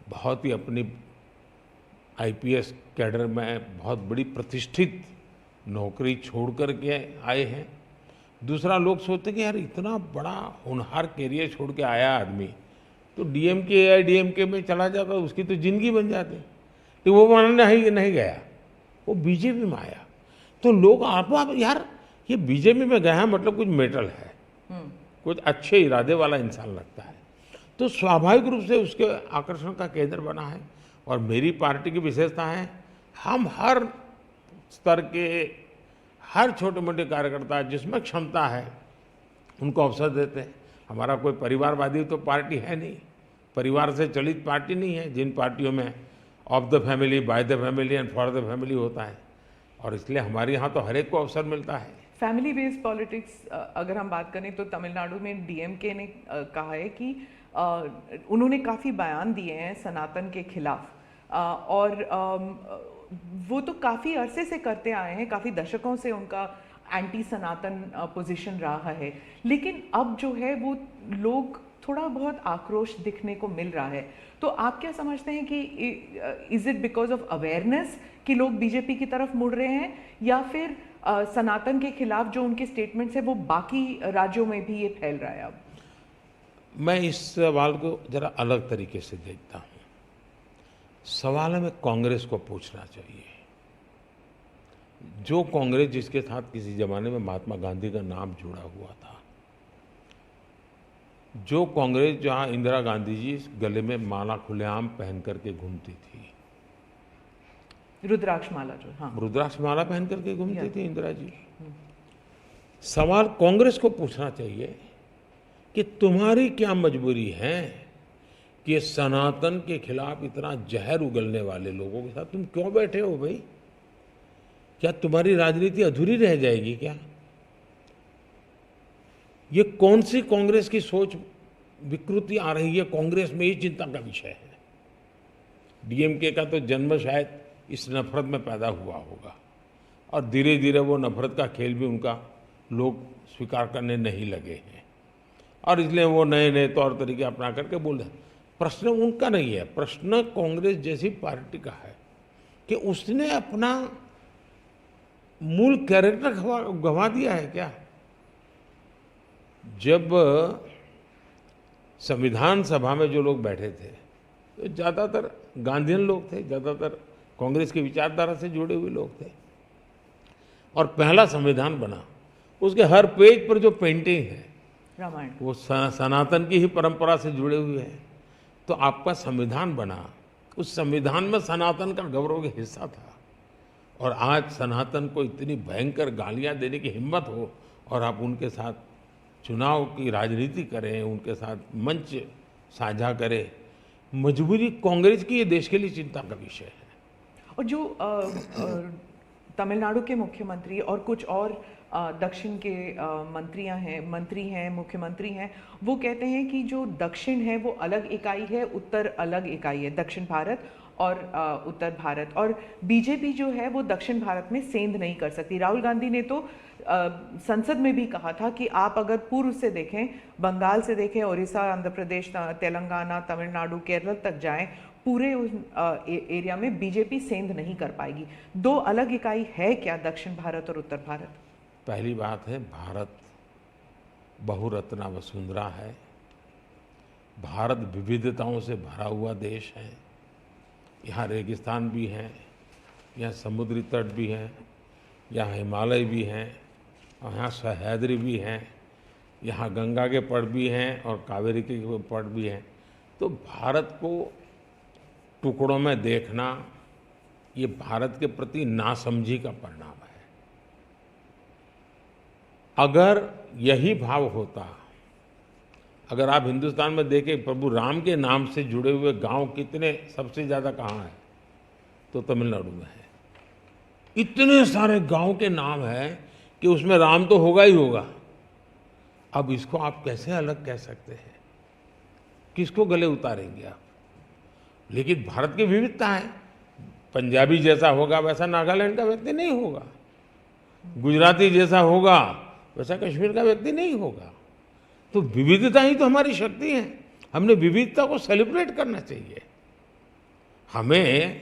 बहुत ही अपनी IPS कैडर में बहुत बड़ी प्रतिष्ठित नौकरी छोड़ कर के आए हैं, दूसरा, लोग सोचते कि यार इतना बड़ा होनहार कैरियर छोड़ के आया आदमी, तो डीएमके या डीएमके में चला जाता उसकी तो जिंदगी बन जाती, तो वो वहाँ नहीं गया, वो बीजेपी में आया। तो लोग आप यार ये बीजेपी में गया है मतलब कुछ मेटल है, कुछ अच्छे इरादे वाला इंसान लगता है, तो स्वाभाविक रूप से उसके आकर्षण का केंद्र बना है। और मेरी पार्टी की विशेषता है, हम हर स्तर के हर छोटे मोटे कार्यकर्ता जिसमें क्षमता है उनको अवसर देते हैं। हमारा कोई परिवारवादी तो पार्टी है नहीं, परिवार से चलित पार्टी नहीं है, जिन पार्टियों में of the family, by the family and for the family होता है, और इसलिए हमारे यहाँ तो हर एक को अवसर मिलता है। फैमिली बेस्ड पॉलिटिक्स अगर हम बात करें तो तमिलनाडु में डीएमके ने कहा है कि उन्होंने काफ़ी बयान दिए हैं सनातन के खिलाफ, और वो तो काफ़ी अरसे से करते आए हैं, काफ़ी दशकों से उनका एंटी सनातन पोजीशन रहा है, लेकिन अब जो है वो लोग थोड़ा बहुत आक्रोश दिखने को मिल रहा है। तो आप क्या समझते हैं कि is it because of awareness कि लोग बीजेपी की तरफ मुड़ रहे हैं, या फिर सनातन के खिलाफ जो उनके स्टेटमेंट्स है वो बाकी राज्यों में भी ये फैल रहा है? अब मैं इस सवाल को जरा अलग तरीके से देखता हूँ। सवाल हमें कांग्रेस को पूछना चाहिए। जो कांग्रेस जिसके साथ किसी जमाने में महात्मा गांधी का नाम जुड़ा हुआ था, जो कांग्रेस जहां इंदिरा गांधी जी गले में माला खुलेआम पहन करके घूमती थी, रुद्राक्ष माला, जो हाँ रुद्राक्ष माला पहन करके घूमती थी इंदिरा जी। सवाल कांग्रेस को पूछना चाहिए कि तुम्हारी क्या मजबूरी है कि सनातन के खिलाफ इतना जहर उगलने वाले लोगों के साथ तुम क्यों बैठे हो भाई? क्या तुम्हारी राजनीति अधूरी रह जाएगी क्या? ये कौन सी कांग्रेस की सोच विकृति आ रही है कांग्रेस में, ये चिंता का विषय है। डीएमके का तो जन्म शायद इस नफरत में पैदा हुआ होगा, और धीरे धीरे वो नफरत का खेल भी उनका लोग स्वीकार करने नहीं लगे हैं, और इसलिए वो नए नए तौर तरीके अपना करके बोल रहे हैं। प्रश्न उनका नहीं है, प्रश्न कांग्रेस जैसी पार्टी का है कि उसने अपना मूल कैरेक्टर गंवा दिया है क्या? जब संविधान सभा में जो लोग बैठे थे तो ज़्यादातर गांधीयन लोग थे, ज़्यादातर कांग्रेस की विचारधारा से जुड़े हुए लोग थे, और पहला संविधान बना, उसके हर पेज पर जो पेंटिंग है रामायण, वो सनातन की ही परंपरा से जुड़े हुए हैं। तो आपका संविधान बना, उस संविधान में सनातन का गौरव का हिस्सा था, और आज सनातन को इतनी भयंकर गालियां देने की हिम्मत हो और आप उनके साथ चुनाव की राजनीति करें, उनके साथ मंच साझा करें, मजबूरी कांग्रेस की ये देश के लिए चिंता का विषय है। और जो तमिलनाडु के मुख्यमंत्री और कुछ और दक्षिण के मंत्री हैं, मुख्यमंत्री हैं, वो कहते हैं कि जो दक्षिण है वो अलग इकाई है, उत्तर अलग इकाई है, दक्षिण भारत और उत्तर भारत, और बीजेपी जो है वो दक्षिण भारत में सेंध नहीं कर सकती। राहुल गांधी ने तो संसद में भी कहा था कि आप अगर पूर्व से देखें, बंगाल से देखें, उड़ीसा, आंध्र प्रदेश, तेलंगाना, तमिलनाडु, केरल तक जाएं, पूरे उस एरिया में बीजेपी सेंध नहीं कर पाएगी। दो अलग इकाई है क्या दक्षिण भारत और उत्तर भारत? पहली बात है, भारत बहुरत्ना वसुंधरा है, भारत विविधताओं से भरा हुआ देश है। यहाँ रेगिस्तान भी हैं, यहाँ समुद्री तट भी हैं, यहाँ हिमालय भी हैं, और यहाँ सह्याद्री भी हैं, यहाँ गंगा के पट भी हैं और कावेरी के पट भी हैं। तो भारत को टुकड़ों में देखना ये भारत के प्रति नासमझी का परिणाम है। अगर यही भाव होता, अगर आप हिंदुस्तान में देखें प्रभु राम के नाम से जुड़े हुए गांव कितने सबसे ज़्यादा कहाँ हैं, तो तमिलनाडु में है। इतने सारे गांव के नाम हैं कि उसमें राम तो होगा ही होगा। अब इसको आप कैसे अलग कह सकते हैं? किसको गले उतारेंगे आप? लेकिन भारत की विविधता है, पंजाबी जैसा होगा वैसा नागालैंड का व्यक्ति नहीं होगा, गुजराती जैसा होगा वैसा कश्मीर का व्यक्ति नहीं होगा। तो विविधता ही तो हमारी शक्ति है, हमने विविधता को सेलिब्रेट करना चाहिए। हमें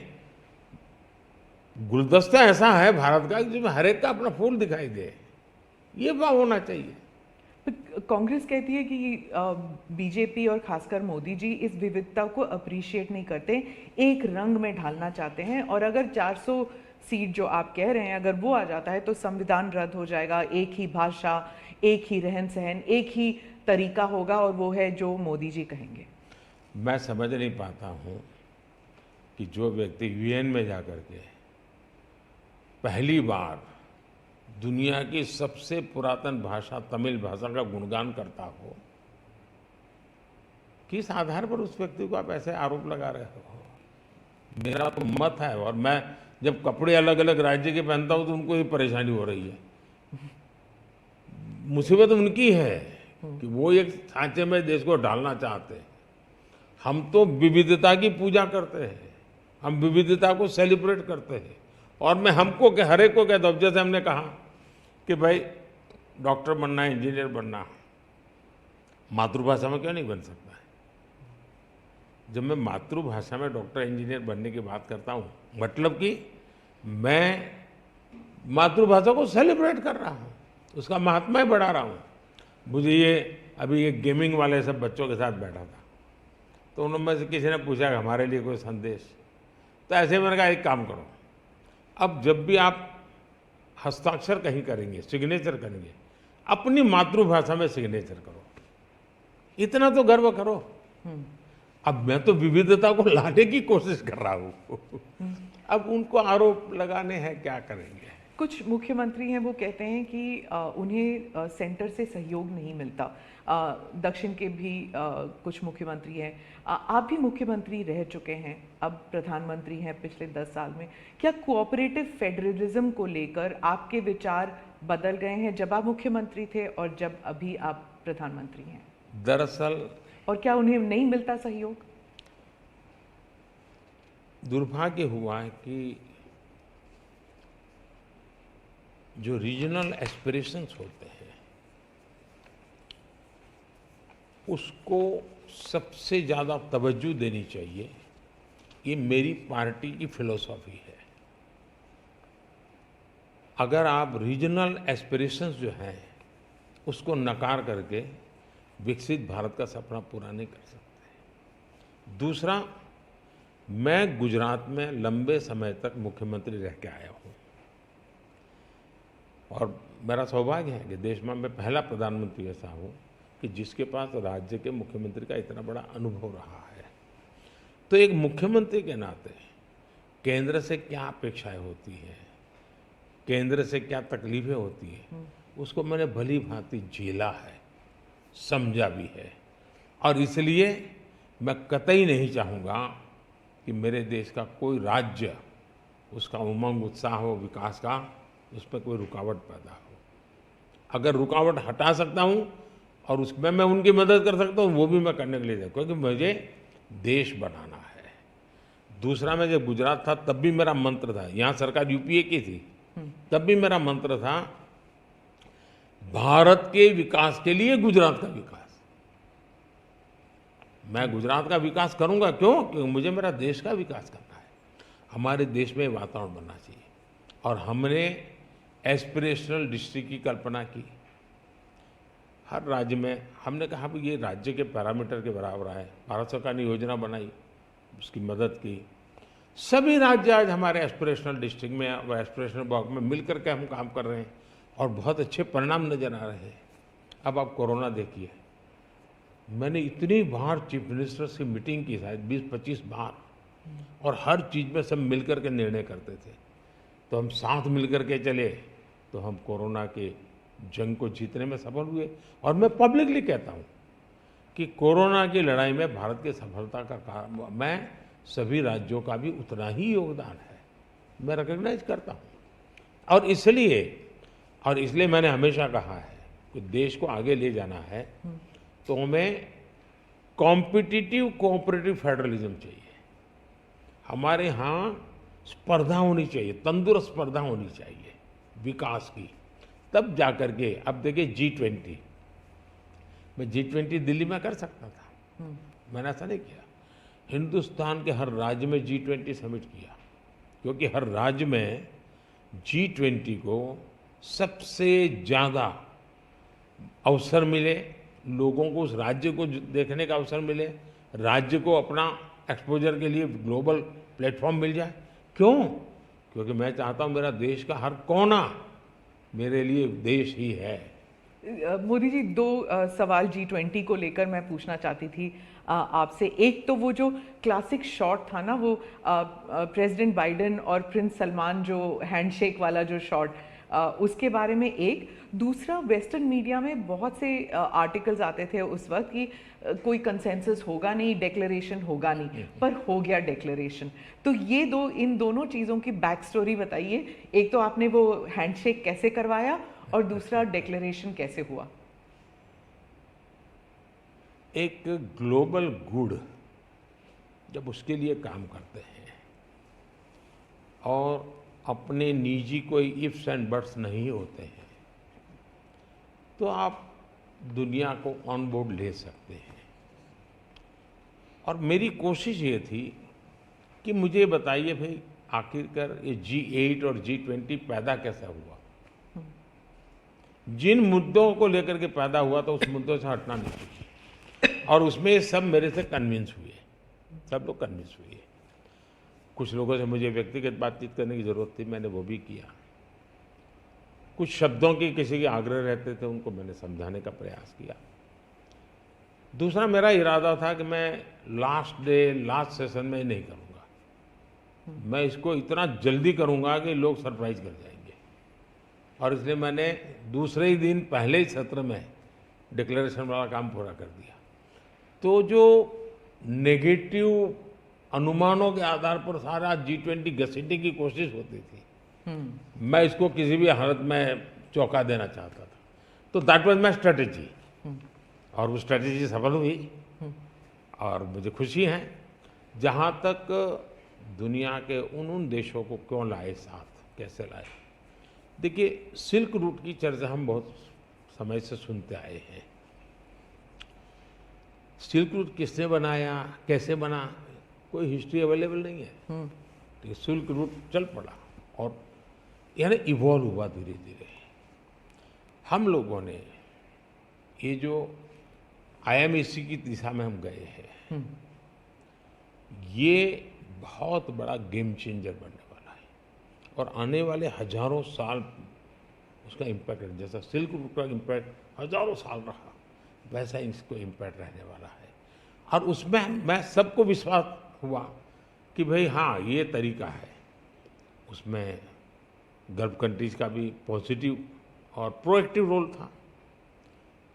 गुलदस्ता ऐसा है भारत का जिसमें हर एक का अपना फूल दिखाई दे, ये भाव होना चाहिए। कांग्रेस कहती है कि बीजेपी और खासकर मोदी जी इस विविधता को अप्रिशिएट नहीं करते, एक रंग में ढालना चाहते हैं, और अगर 400 सीट जो आप कह रहे हैं अगर वो आ जाता है तो संविधान रद्द हो जाएगा, एक ही भाषा, एक ही रहन सहन, एक ही तरीका होगा, और वो है जो मोदी जी कहेंगे। मैं समझ नहीं पाता हूँ कि जो व्यक्ति यूएन में जाकर के पहली बार दुनिया की सबसे पुरातन भाषा तमिल भाषा का गुणगान करता हो, किस आधार पर उस व्यक्ति को आप ऐसे आरोप लगा रहे हो? मेरा तो मत है, और मैं जब कपड़े अलग अलग राज्य के पहनता हूं तो उनको ही परेशानी हो रही है। मुसीबत उनकी है कि वो एक सांचे में देश को डालना चाहते हैं। हम तो विविधता की पूजा करते हैं, हम विविधता को सेलिब्रेट करते हैं, और मैं हमको के हर एक को कहता हूं, जैसे हमने कहा कि भाई डॉक्टर बनना है, इंजीनियर बनना है, मातृभाषा में क्यों नहीं बन सकता है? जब मैं मातृभाषा में डॉक्टर इंजीनियर बनने की बात करता हूँ, मतलब कि मैं मातृभाषा को सेलिब्रेट कर रहा हूँ, उसका महात्म्य बढ़ा रहा हूँ। मुझे ये अभी ये गेमिंग वाले सब बच्चों के साथ बैठा था, तो उनमें से किसी ने पूछा कि हमारे लिए कोई संदेश, तो ऐसे मैंने कहा एक काम करो, अब जब भी आप हस्ताक्षर कहीं करेंगे, सिग्नेचर करेंगे, अपनी मातृभाषा में सिग्नेचर करो, इतना तो गर्व करो। अब मैं तो विविधता को लाने की कोशिश कर रहा हूँ। अब उनको आरोप लगाने हैं, क्या करेंगे? कुछ मुख्यमंत्री हैं वो कहते हैं कि उन्हें सेंटर से सहयोग नहीं मिलता। दक्षिण के भी कुछ मुख्यमंत्री हैं, आप भी मुख्यमंत्री रह चुके हैं, अब प्रधानमंत्री हैं पिछले 10 साल में। क्या कोऑपरेटिव फेडरलिज्म को लेकर आपके विचार बदल गए हैं जब आप मुख्यमंत्री थे और जब अभी आप प्रधानमंत्री हैं? दरअसल, और क्या उन्हें नहीं मिलता सहयोग? दुर्भाग्य हुआ है कि जो रीजनल एस्पिरेशंस होते हैं उसको सबसे ज़्यादा तवज्जो देनी चाहिए, ये मेरी पार्टी की फिलॉसफी है। अगर आप रीजनल एस्पिरेशंस जो हैं उसको नकार करके विकसित भारत का सपना पूरा नहीं कर सकते। दूसरा, मैं गुजरात में लंबे समय तक मुख्यमंत्री रह के आया हूँ, और मेरा सौभाग्य है कि देश में मैं पहला प्रधानमंत्री ऐसा हूँ कि जिसके पास राज्य के मुख्यमंत्री का इतना बड़ा अनुभव रहा है। तो एक मुख्यमंत्री के नाते केंद्र से क्या अपेक्षाएं होती हैं, केंद्र से क्या तकलीफें होती हैं, उसको मैंने भली भांति झेला है, समझा भी है, और इसलिए मैं कतई नहीं चाहूँगा कि मेरे देश का कोई राज्य, उसका उमंग उत्साह हो विकास का, उस पर कोई रुकावट पैदा हो। अगर रुकावट हटा सकता हूँ और उसमें मैं उनकी मदद कर सकता हूँ, वो भी मैं करने के लिए, क्योंकि मुझे देश बनाना है। दूसरा, मैं जब गुजरात था तब भी मेरा मंत्र था, यहाँ सरकार यूपीए की थी, तब भी मेरा मंत्र था भारत के विकास के लिए गुजरात का विकास। मैं गुजरात का विकास करूंगा, क्यों? क्योंकि मुझे मेरा देश का विकास करना है। हमारे देश में वातावरण बनना चाहिए, और हमने एस्पिरेशनल डिस्ट्रिक्ट की कल्पना की। हर राज्य में हमने कहा कि ये राज्य के पैरामीटर के बराबर है। भारत सरकार ने योजना बनाई, उसकी मदद की। सभी राज्य आज हमारे एस्पिरेशनल डिस्ट्रिक्ट में और एस्पिरेशनल ब्लॉक में मिल करके हम काम कर रहे हैं, और बहुत अच्छे परिणाम नजर आ रहे हैं। अब आप कोरोना देखिए, मैंने इतनी बार चीफ मिनिस्टर से मीटिंग की, शायद 20-25 बार, और हर चीज़ में सब मिल करके निर्णय करते थे। तो हम साथ मिल करके चले तो हम कोरोना के जंग को जीतने में सफल हुए। और मैं पब्लिकली कहता हूँ कि कोरोना की लड़ाई में भारत की सफलता का कारण मैं सभी राज्यों का भी उतना ही योगदान है, मैं रिकॉग्नाइज करता हूँ। और इसलिए मैंने हमेशा कहा है कि देश को आगे ले जाना है तो हमें कॉम्पिटिटिव कोऑपरेटिव फेडरलिज्म चाहिए। हमारे यहाँ स्पर्धा होनी चाहिए, तंदुरुस्त स्पर्धा होनी चाहिए विकास की, तब जाकर के। अब देखिए G20, मैं G20 दिल्ली में कर सकता था, मैंने ऐसा नहीं किया। हिंदुस्तान के हर राज्य में G20 समिट किया, क्योंकि हर राज्य में G20 को सबसे ज़्यादा अवसर मिले, लोगों को उस राज्य को देखने का अवसर मिले, राज्य को अपना एक्सपोजर के लिए ग्लोबल प्लेटफॉर्म मिल जाए। क्यों? क्योंकि मैं चाहता हूँ मेरा देश का हर कोना मेरे लिए देश ही है। मोदी जी, दो सवाल G20 को लेकर मैं पूछना चाहती थी आपसे। एक तो वो जो क्लासिक शॉट था ना, वो प्रेसिडेंट बाइडेन और प्रिंस सलमान जो हैंडशेक वाला जो शॉट, उसके बारे में एक। दूसरा, वेस्टर्न मीडिया में बहुत से आर्टिकल्स आते थे उस वक्त कि कोई कंसेंसस होगा नहीं, डिक्लेरेशन होगा नहीं, पर हो गया डिक्लेरेशन। तो ये दो, इन दोनों चीज़ों की बैक स्टोरी बताइए। एक तो आपने वो हैंडशेक कैसे करवाया, और दूसरा डिक्लेरेशन कैसे हुआ? एक ग्लोबल गुड जब उसके लिए काम करते हैं और अपने निजी कोई इफ्स एंड बट्स नहीं होते हैं, तो आप दुनिया को ऑन बोर्ड ले सकते हैं। और मेरी कोशिश ये थी कि मुझे बताइए भाई, आखिरकार ये G8 और G20 पैदा कैसा हुआ। जिन मुद्दों को लेकर के पैदा हुआ तो उस मुद्दों से हटना नहीं चाहिए, और उसमें सब मेरे से कन्विंस हुए, सब लोग कन्विंस हुए। कुछ लोगों से मुझे व्यक्तिगत बातचीत करने की ज़रूरत थी, मैंने वो भी किया। कुछ शब्दों की किसी के आग्रह रहते थे, उनको मैंने समझाने का प्रयास किया। दूसरा, मेरा इरादा था कि मैं लास्ट सेशन में नहीं करूँगा, मैं इसको इतना जल्दी करूँगा कि लोग सरप्राइज कर जाएंगे। और इसलिए मैंने दूसरे ही दिन पहले ही सत्र में डिक्लेरेशन वाला काम पूरा कर दिया। तो जो नेगेटिव अनुमानों के आधार पर सारा G20 घसीटने की कोशिश होती थी, मैं इसको किसी भी हालत में चौंका देना चाहता था। तो दैट वाज माय स्ट्रेटेजी, और वो स्ट्रेटेजी सफल हुई। और मुझे खुशी है, जहाँ तक दुनिया के उन देशों को क्यों लाए साथ, कैसे लाए। देखिए, सिल्क रूट की चर्चा हम बहुत समय से सुनते आए हैं। सिल्क रूट किसने बनाया, कैसे बना, कोई हिस्ट्री अवेलेबल नहीं है। तो सिल्क रूट चल पड़ा और यानी इवॉल्व हुआ धीरे धीरे। हम लोगों ने ये जो IMEC की दिशा में हम गए हैं, ये बहुत बड़ा गेम चेंजर बनने वाला है, और आने वाले हजारों साल उसका इम्पैक्ट है। जैसा सिल्क रूट का इम्पैक्ट हजारों साल रहा, वैसा इसको इम्पैक्ट रहने वाला है। और उसमें मैं सबको विश्वास हुआ कि भाई हाँ, ये तरीका है। उसमें गल्फ कंट्रीज का भी पॉजिटिव और प्रोएक्टिव रोल था।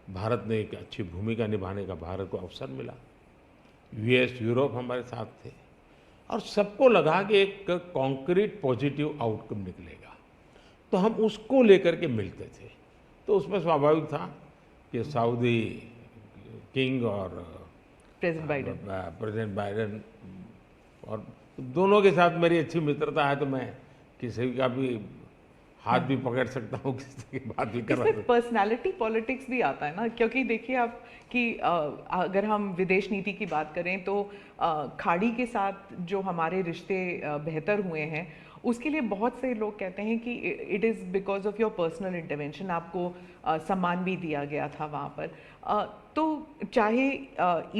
भारत ने एक अच्छी भूमिका निभाने का भारत को अवसर मिला। US, यूरोप हमारे साथ थे, और सबको लगा कि एक कॉन्क्रीट पॉजिटिव आउटकम निकलेगा, तो हम उसको लेकर के मिलते थे। तो उसमें स्वाभाविक था कि सऊदी किंग और प्रेसिडेंट बाइडेन और दोनों के साथ मेरी अच्छी मित्रता है, तो मैं किसी का भी हाथ भी पकड़ सकता हूँ, किसी की बात भी कर सकता हूँ। पर्सनालिटी पॉलिटिक्स भी आता है ना, क्योंकि देखिए आप कि अगर हम विदेश नीति की बात करें तो खाड़ी के साथ जो हमारे रिश्ते बेहतर हुए हैं, उसके लिए बहुत से लोग कहते हैं कि it is because of your personal intervention. आपको सम्मान भी दिया गया था वहाँ पर। तो चाहे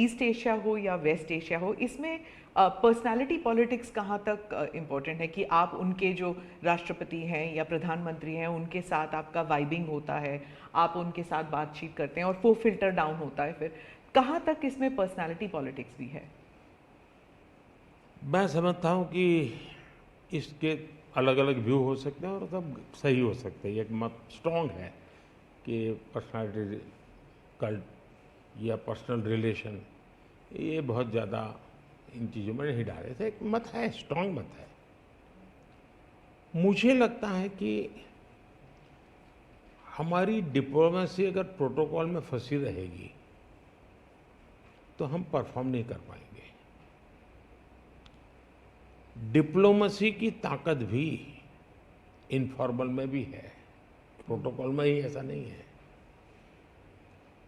ईस्ट एशिया हो या वेस्ट एशिया हो, इसमें पर्सनालिटी पॉलिटिक्स कहाँ तक इम्पोर्टेंट है कि आप उनके जो राष्ट्रपति हैं या प्रधानमंत्री हैं, उनके साथ आपका वाइबिंग होता है, आप उनके साथ बातचीत करते हैं और वो फिल्टर डाउन होता है। फिर कहाँ तक इसमें पर्सनालिटी पॉलिटिक्स भी है? मैं समझता हूँ कि इसके अलग अलग व्यू हो सकते हैं और सब सही हो सकते हैं। एक मत स्ट्रॉन्ग है कि पर्सनालिटी कल्ट या पर्सनल रिलेशन, ये बहुत ज़्यादा इन चीज़ों में नहीं डाले थे। एक मत है, स्ट्रॉन्ग मत है। मुझे लगता है कि हमारी डिप्लोमेसी अगर प्रोटोकॉल में फंसी रहेगी तो हम परफॉर्म नहीं कर पाएंगे। डिप्लोमेसी की ताकत भी इनफॉर्मल में भी है, प्रोटोकॉल में ही ऐसा नहीं है।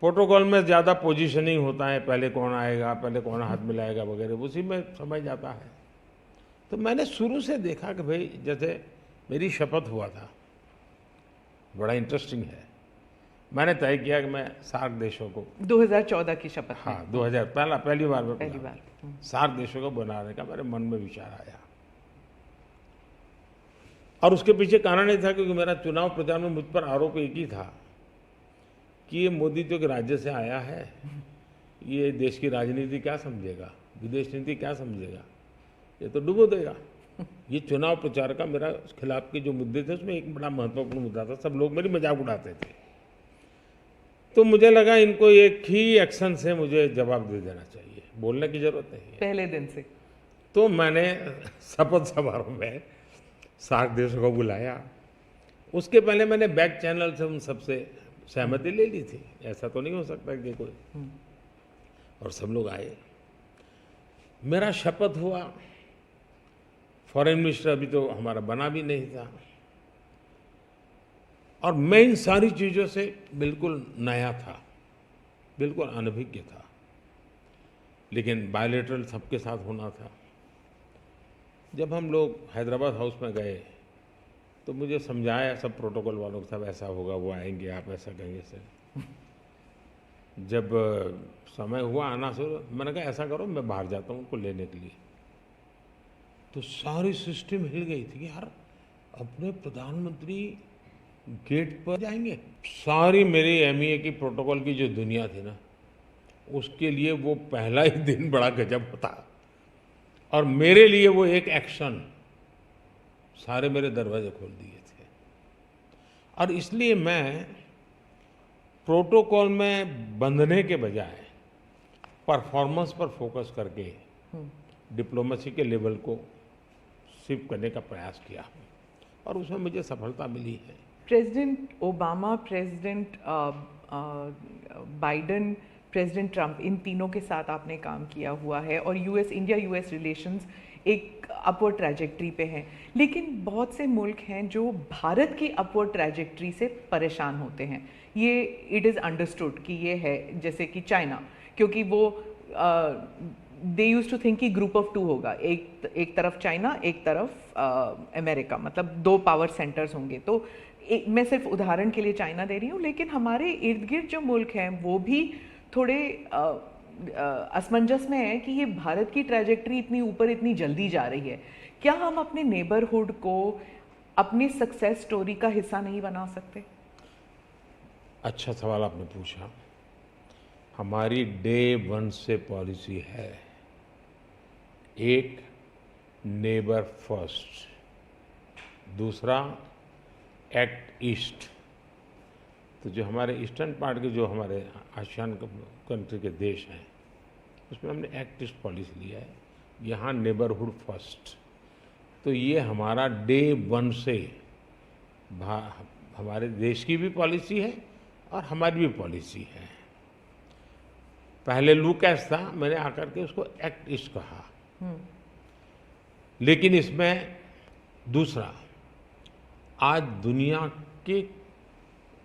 प्रोटोकॉल में ज़्यादा पोजीशनिंग होता है, पहले कौन आएगा, पहले कौन हाथ मिलाएगा वगैरह, उसी में समझ जाता है। तो मैंने शुरू से देखा कि भाई, जैसे मेरी शपथ हुआ था बड़ा इंटरेस्टिंग है। मैंने तय किया कि मैं सार्क देशों को 2014 की शपथ में। हाँ 2000 पहली बार में पहली बार। सार्क देशों को बनाने का मेरे मन में विचार आया। और उसके पीछे कारण ये था क्योंकि मेरा चुनाव प्रचार में मुझ पर आरोप एक ही था कि ये मोदी तो एक राज्य से आया है, ये देश की राजनीति क्या समझेगा, विदेश नीति क्या समझेगा, ये तो डुबो देगा। ये चुनाव प्रचार का मेरा खिलाफ के जो मुद्दे थे उसमें एक बड़ा महत्वपूर्ण मुद्दा था। सब लोग मेरी मजाक उड़ाते थे। तो मुझे लगा इनको एक ही एक्शन से मुझे जवाब दे देना चाहिए, बोलने की जरूरत नहीं है। पहले दिन से। तो मैंने शपथ समारोह में सार्क देशों को बुलाया। उसके पहले मैंने बैक चैनल से उन सबसे सहमति ले ली थी, ऐसा तो नहीं हो सकता कि कोई, और सब लोग आए। मेरा शपथ हुआ। फॉरेन मिनिस्टर अभी तो हमारा बना भी नहीं था, और मैं इन सारी चीज़ों से बिल्कुल नया था, बिल्कुल अनभिज्ञ था, लेकिन बायलैटरल सबके साथ होना था। जब हम लोग हैदराबाद हाउस में गए तो मुझे समझाया सब प्रोटोकॉल वालों को, सब ऐसा होगा, वो आएंगे, आप ऐसा कहेंगे सर। जब समय हुआ आना शुरू, मैंने कहा ऐसा करो मैं बाहर जाता हूँ उनको लेने के लिए। तो सारी सिस्टम हिल गई थी कि यार अपने प्रधानमंत्री गेट पर जाएंगे। सारी मेरी एमईए की प्रोटोकॉल की जो दुनिया थी ना, उसके लिए वो पहला ही दिन बड़ा गजब होता, और मेरे लिए वो एक एक्शन सारे मेरे दरवाजे खोल दिए थे। और इसलिए मैं प्रोटोकॉल में बंधने के बजाय परफॉर्मेंस पर फोकस करके डिप्लोमेसी के लेवल को शिफ्ट करने का प्रयास किया, और उसमें मुझे सफलता मिली है। President Obama, president Biden, president Trump, इन तीनों के साथ आपने काम किया हुआ है, और इंडिया यूएस रिलेशंस एक अपवर्ड ट्रैजेक्टरी पे हैं। लेकिन बहुत से मुल्क हैं जो भारत की अपवर्ड ट्रैजेक्टरी से परेशान होते हैं। ये इट इज़ अंडरस्टूड कि ये है, जैसे कि चाइना, क्योंकि वो दे यूज टू थिंक कि ग्रुप ऑफ टू होगा, एक तरफ चाइना, एक तरफ अमेरिका, मतलब दो पावर सेंटर्स होंगे। तो मैं सिर्फ उदाहरण के लिए चाइना दे रही हूँ, लेकिन हमारे इर्द गिर्द जो मुल्क हैं वो भी थोड़े असमंजस में है कि ये भारत की ट्रैजेक्टरी इतनी ऊपर इतनी जल्दी जा रही है। क्या हम अपने नेबरहुड को अपनी सक्सेस स्टोरी का हिस्सा नहीं बना सकते? अच्छा सवाल आपने पूछा। हमारी डे वन से पॉलिसी है, एक नेबर फर्स्ट, दूसरा एक्ट ईस्ट। तो जो हमारे ईस्टर्न पार्ट के जो हमारे आसियान कंट्री के देश हैं, उसमें हमने एक्ट ईस्ट पॉलिसी लिया है, यहाँ नेबरहुड फर्स्ट। तो ये हमारा डे वन से हमारे देश की भी पॉलिसी है और हमारी भी पॉलिसी है। पहले लूकैस था, मैंने आकर के उसको एक्ट ईस्ट कहा। लेकिन इसमें दूसरा, आज दुनिया के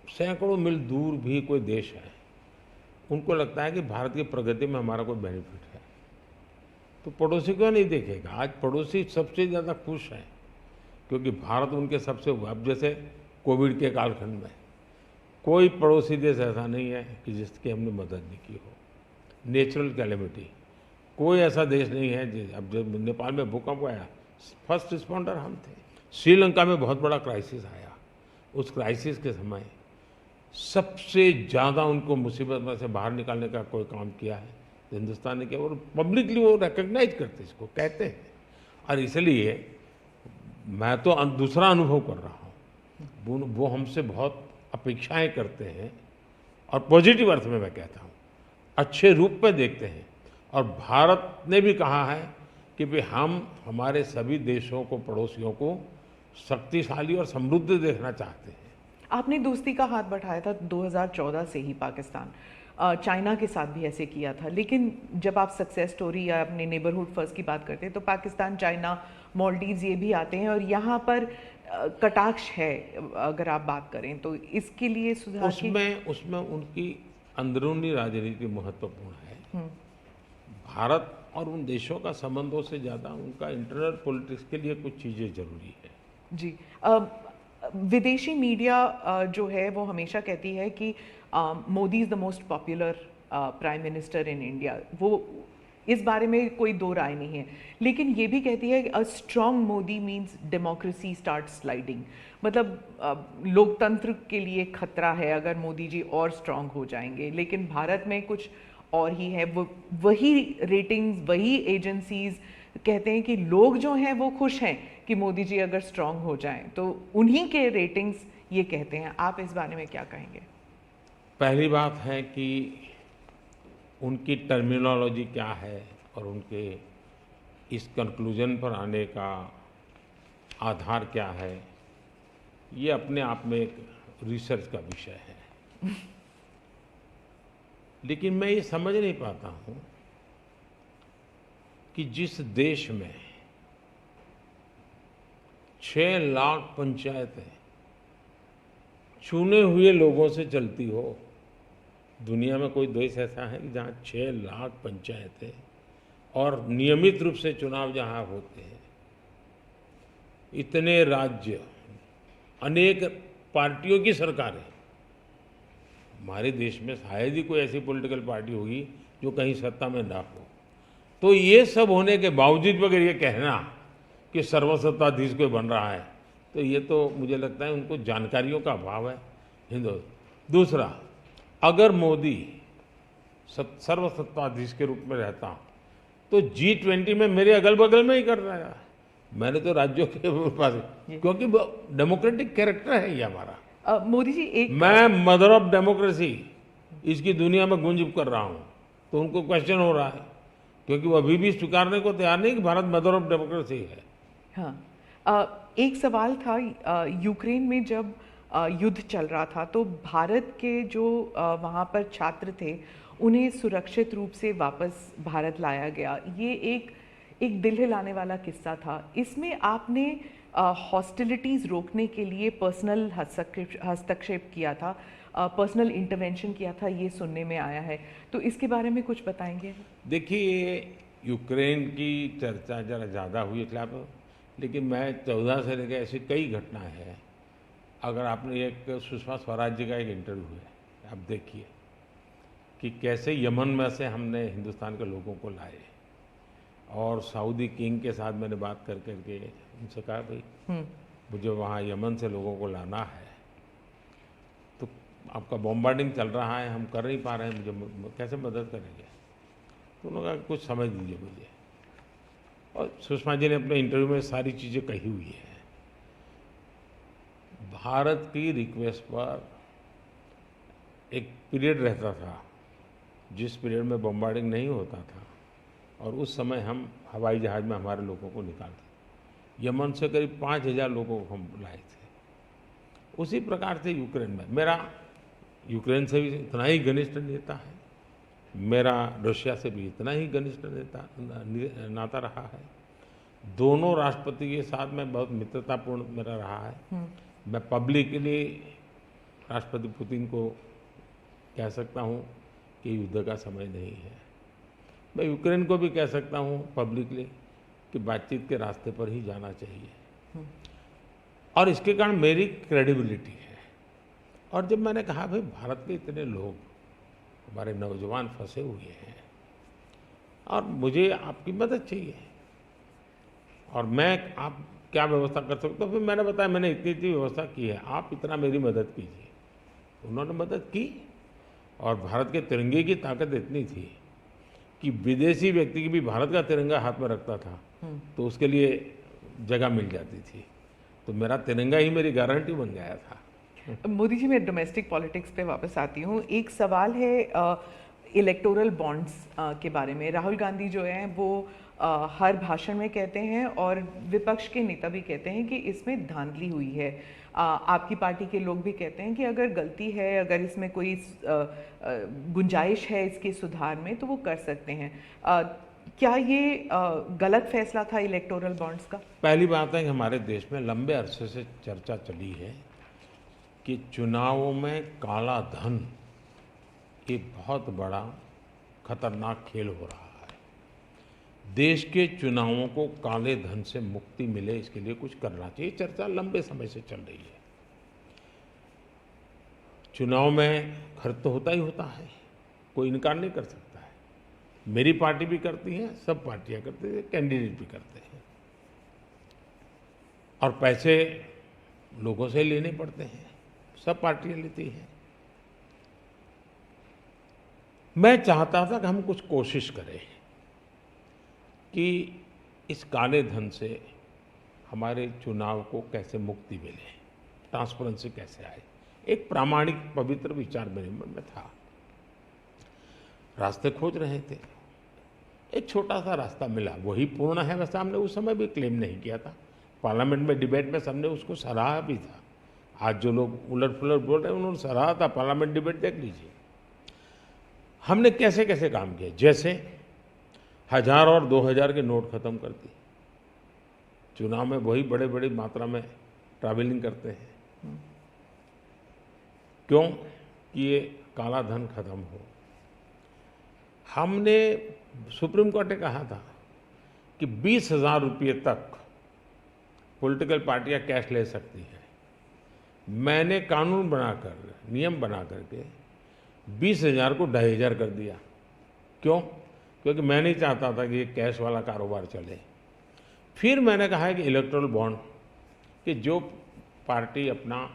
सैकड़ों मील दूर भी कोई देश है, उनको लगता है कि भारत की प्रगति में हमारा कोई बेनिफिट है, तो पड़ोसी को नहीं देखेगा। आज पड़ोसी सबसे ज़्यादा खुश हैं क्योंकि भारत उनके सबसे, अब जैसे कोविड के कालखंड में कोई पड़ोसी देश ऐसा नहीं है कि जिसकी हमने मदद नहीं की हो। नेचुरल कैलेमिटी, कोई ऐसा देश नहीं है। अब जब नेपाल में भूकंप आया, फर्स्ट रिस्पॉन्डर हम थे। श्रीलंका में बहुत बड़ा क्राइसिस आया, उस क्राइसिस के समय सबसे ज़्यादा उनको मुसीबत में से बाहर निकालने का कोई काम किया है तो हिंदुस्तान ने किया, और पब्लिकली वो रिकग्नाइज करते, इसको कहते हैं। और इसलिए मैं तो दूसरा अनुभव कर रहा हूँ, वो हमसे बहुत अपेक्षाएं करते हैं, और पॉजिटिव अर्थ में मैं कहता हूँ, अच्छे रूप में देखते हैं। और भारत ने भी कहा है कि भाई हम हमारे सभी देशों को, पड़ोसियों को शक्तिशाली और समृद्ध देखना चाहते हैं। आपने दोस्ती का हाथ बढ़ाया था 2014 से ही पाकिस्तान, चाइना के साथ भी ऐसे किया था। लेकिन जब आप सक्सेस स्टोरी या अपने नेबरहुड फर्स्ट की बात करते हैं तो पाकिस्तान, चाइना, मालदीव्स ये भी आते हैं, और यहाँ पर कटाक्ष है अगर आप बात करें तो। इसके लिए सुधार उसमें उनकी अंदरूनी राजनीति महत्वपूर्ण है। भारत और उन देशों का संबंधों से ज़्यादा उनका इंटरनल पॉलिटिक्स के लिए कुछ चीज़ें जरूरी है। जी, विदेशी मीडिया जो है वो हमेशा कहती है कि Modi is the most popular prime minister in India. वो इस बारे में कोई दो राय नहीं है, लेकिन ये भी कहती है कि a strong Modi means democracy start sliding. मतलब लोकतंत्र के लिए खतरा है अगर मोदी जी और स्ट्रॉन्ग हो जाएंगे। लेकिन भारत में कुछ और ही है। वो वही रेटिंग्स, वही एजेंसीज कहते हैं कि लोग जो हैं वो खुश हैं कि मोदी जी अगर स्ट्रॉन्ग हो जाएं, तो उन्हीं के रेटिंग्स ये कहते हैं। आप इस बारे में क्या कहेंगे? पहली बात है कि उनकी टर्मिनोलॉजी क्या है और उनके इस कंक्लूजन पर आने का आधार क्या है, ये अपने आप में एक रिसर्च का विषय है। लेकिन मैं ये समझ नहीं पाता हूँ कि जिस देश में 6 लाख पंचायतें चुने हुए लोगों से चलती हो, दुनिया में कोई देश ऐसा है कि जहाँ 6 लाख पंचायतें और नियमित रूप से चुनाव जहाँ होते हैं, इतने राज्य, अनेक पार्टियों की सरकारें। हमारे देश में शायद ही कोई ऐसी पॉलिटिकल पार्टी होगी जो कहीं सत्ता में ना हो। तो ये सब होने के बावजूद अगर ये कहना कि सर्वसत्ताधीश कोई बन रहा है, तो ये तो मुझे लगता है उनको जानकारियों का अभाव है हिंदू। दूसरा, अगर मोदी सर्वसत्ताधीश के रूप में रहता तो G20 में मेरे अगल बगल में ही कर रहा है। मैंने तो राज्यों के पास, क्योंकि डेमोक्रेटिक कैरेक्टर है ये हमारा। मोदी जी एक मैं मदर ऑफ डेमोक्रेसी इसकी दुनिया में गुंज कर रहा हूँ, तो उनको क्वेश्चन हो रहा है, क्योंकि वो अभी भी स्वीकारने को तैयार नहीं कि भारत मदर ऑफ डेमोक्रेसी है। हाँ, एक सवाल था, यूक्रेन में जब युद्ध चल रहा था तो भारत के जो वहाँ पर छात्र थे उन्हें सुरक्षित रूप से वापस भारत लाया गया। ये एक दिल हिलाने वाला किस्सा था। इसमें आपने हॉस्टिलिटीज़ रोकने के लिए पर्सनल हस्तक्षेप किया था, पर्सनल इंटरवेंशन किया था, ये सुनने में आया है। तो इसके बारे में कुछ बताएंगे? देखिए, यूक्रेन की चर्चा ज़रा ज़्यादा हुई खिलाफ, लेकिन मैं 14 से लेकर ऐसी कई घटनाएं हैं। अगर आपने एक सुषमा स्वराज जी का एक इंटरव्यू है, आप देखिए कि कैसे यमन में से हमने हिंदुस्तान के लोगों को लाए, और सऊदी किंग के साथ मैंने बात कर करके उनसे कहा, भाई मुझे वहाँ यमन से लोगों को लाना है, तो आपका बॉम्बार्डिंग चल रहा है, हम कर नहीं पा रहे हैं, मुझे कैसे मदद करेंगे? तो उन्होंने कहा कुछ समझ दीजिए मुझे। और सुषमा जी ने अपने इंटरव्यू में सारी चीज़ें कही हुई है। भारत की रिक्वेस्ट पर एक पीरियड रहता था जिस पीरियड में बॉम्बार्डिंग नहीं होता था, और उस समय हम हवाई जहाज़ में हमारे लोगों को निकालते। यमन से करीब 5000 लोगों को हम लाए थे। उसी प्रकार से यूक्रेन में, मेरा यूक्रेन से भी इतना ही घनिष्ठ नेता है, मेरा रशिया से भी इतना ही घनिष्ठ नाता रहा है। दोनों राष्ट्रपति के साथ में बहुत मित्रतापूर्ण मेरा रहा है। मैं पब्लिकली राष्ट्रपति पुतिन को कह सकता हूँ कि युद्ध का समय नहीं है। मैं यूक्रेन को भी कह सकता हूँ पब्लिकली कि बातचीत के रास्ते पर ही जाना चाहिए, और इसके कारण मेरी क्रेडिबिलिटी है। और जब मैंने कहा भाई भारत के इतने लोग, हमारे नौजवान फंसे हुए हैं और मुझे आपकी मदद चाहिए, और मैं आप क्या व्यवस्था कर सकते हो? फिर मैंने बताया मैंने इतनी इतनी व्यवस्था की है, आप इतना मेरी मदद कीजिए। उन्होंने मदद की, और भारत के तिरंगे की ताकत इतनी थी कि विदेशी व्यक्ति की भी भारत का तिरंगा हाथ में रखता था तो उसके लिए जगह मिल जाती थी। तो मेरा तिरंगा ही मेरी गारंटी बन गया था। मोदी जी, मैं डोमेस्टिक पॉलिटिक्स पे वापस आती हूँ। एक सवाल है इलेक्टोरल बॉन्ड्स के बारे में। राहुल गांधी जो हैं वो हर भाषण में कहते हैं, और विपक्ष के नेता भी कहते हैं कि इसमें धांधली हुई है। आपकी पार्टी के लोग भी कहते हैं कि अगर गलती है, अगर इसमें कोई गुंजाइश है इसके सुधार में, तो वो कर सकते हैं। क्या ये गलत फैसला था इलेक्टोरल बॉन्ड्स का? पहली बात है कि हमारे देश में लंबे अरसे से चर्चा चली है कि चुनावों में काला धन एक बहुत बड़ा खतरनाक खेल हो रहा है। देश के चुनावों को काले धन से मुक्ति मिले, इसके लिए कुछ करना चाहिए। चर्चा लंबे समय से चल रही है। चुनाव में खर्च तो होता ही होता है, कोई इनकार नहीं कर सकता है। मेरी पार्टी भी करती है, सब पार्टियां करती हैं, कैंडिडेट भी करते हैं, और पैसे लोगों से लेने पड़ते हैं, सब पार्टियां लेती हैं। मैं चाहता था कि हम कुछ कोशिश करें कि इस काले धन से हमारे चुनाव को कैसे मुक्ति मिले, ट्रांसपेरेंसी कैसे आए। एक प्रामाणिक पवित्र विचार मेरे मन में था। रास्ते खोज रहे थे, एक छोटा सा रास्ता मिला, वही पूर्ण है। वैसे हमने उस समय भी क्लेम नहीं किया था, पार्लियामेंट में डिबेट में सबने उसको सराहा भी था। आज जो लोग उलट पुलट बोल रहे हैं उन्होंने सराहा था, पार्लियामेंट डिबेट देख लीजिए। हमने कैसे कैसे काम किए, जैसे 1000 और 2000 के नोट खत्म कर दिए। चुनाव में वही बड़े बड़ी मात्रा में ट्रैवलिंग करते हैं, क्यों कि ये काला धन खत्म हो। हमने सुप्रीम कोर्ट ने कहा था कि 20,000 रुपये तक पॉलिटिकल पार्टियां कैश ले सकती हैं। मैंने कानून बनाकर, नियम बना करके 20,000 को 2,500 कर दिया। क्यों? क्योंकि मैं नहीं चाहता था कि ये कैश वाला कारोबार चले। फिर मैंने कहा है कि इलेक्टोरल बॉन्ड, कि जो पार्टी अपना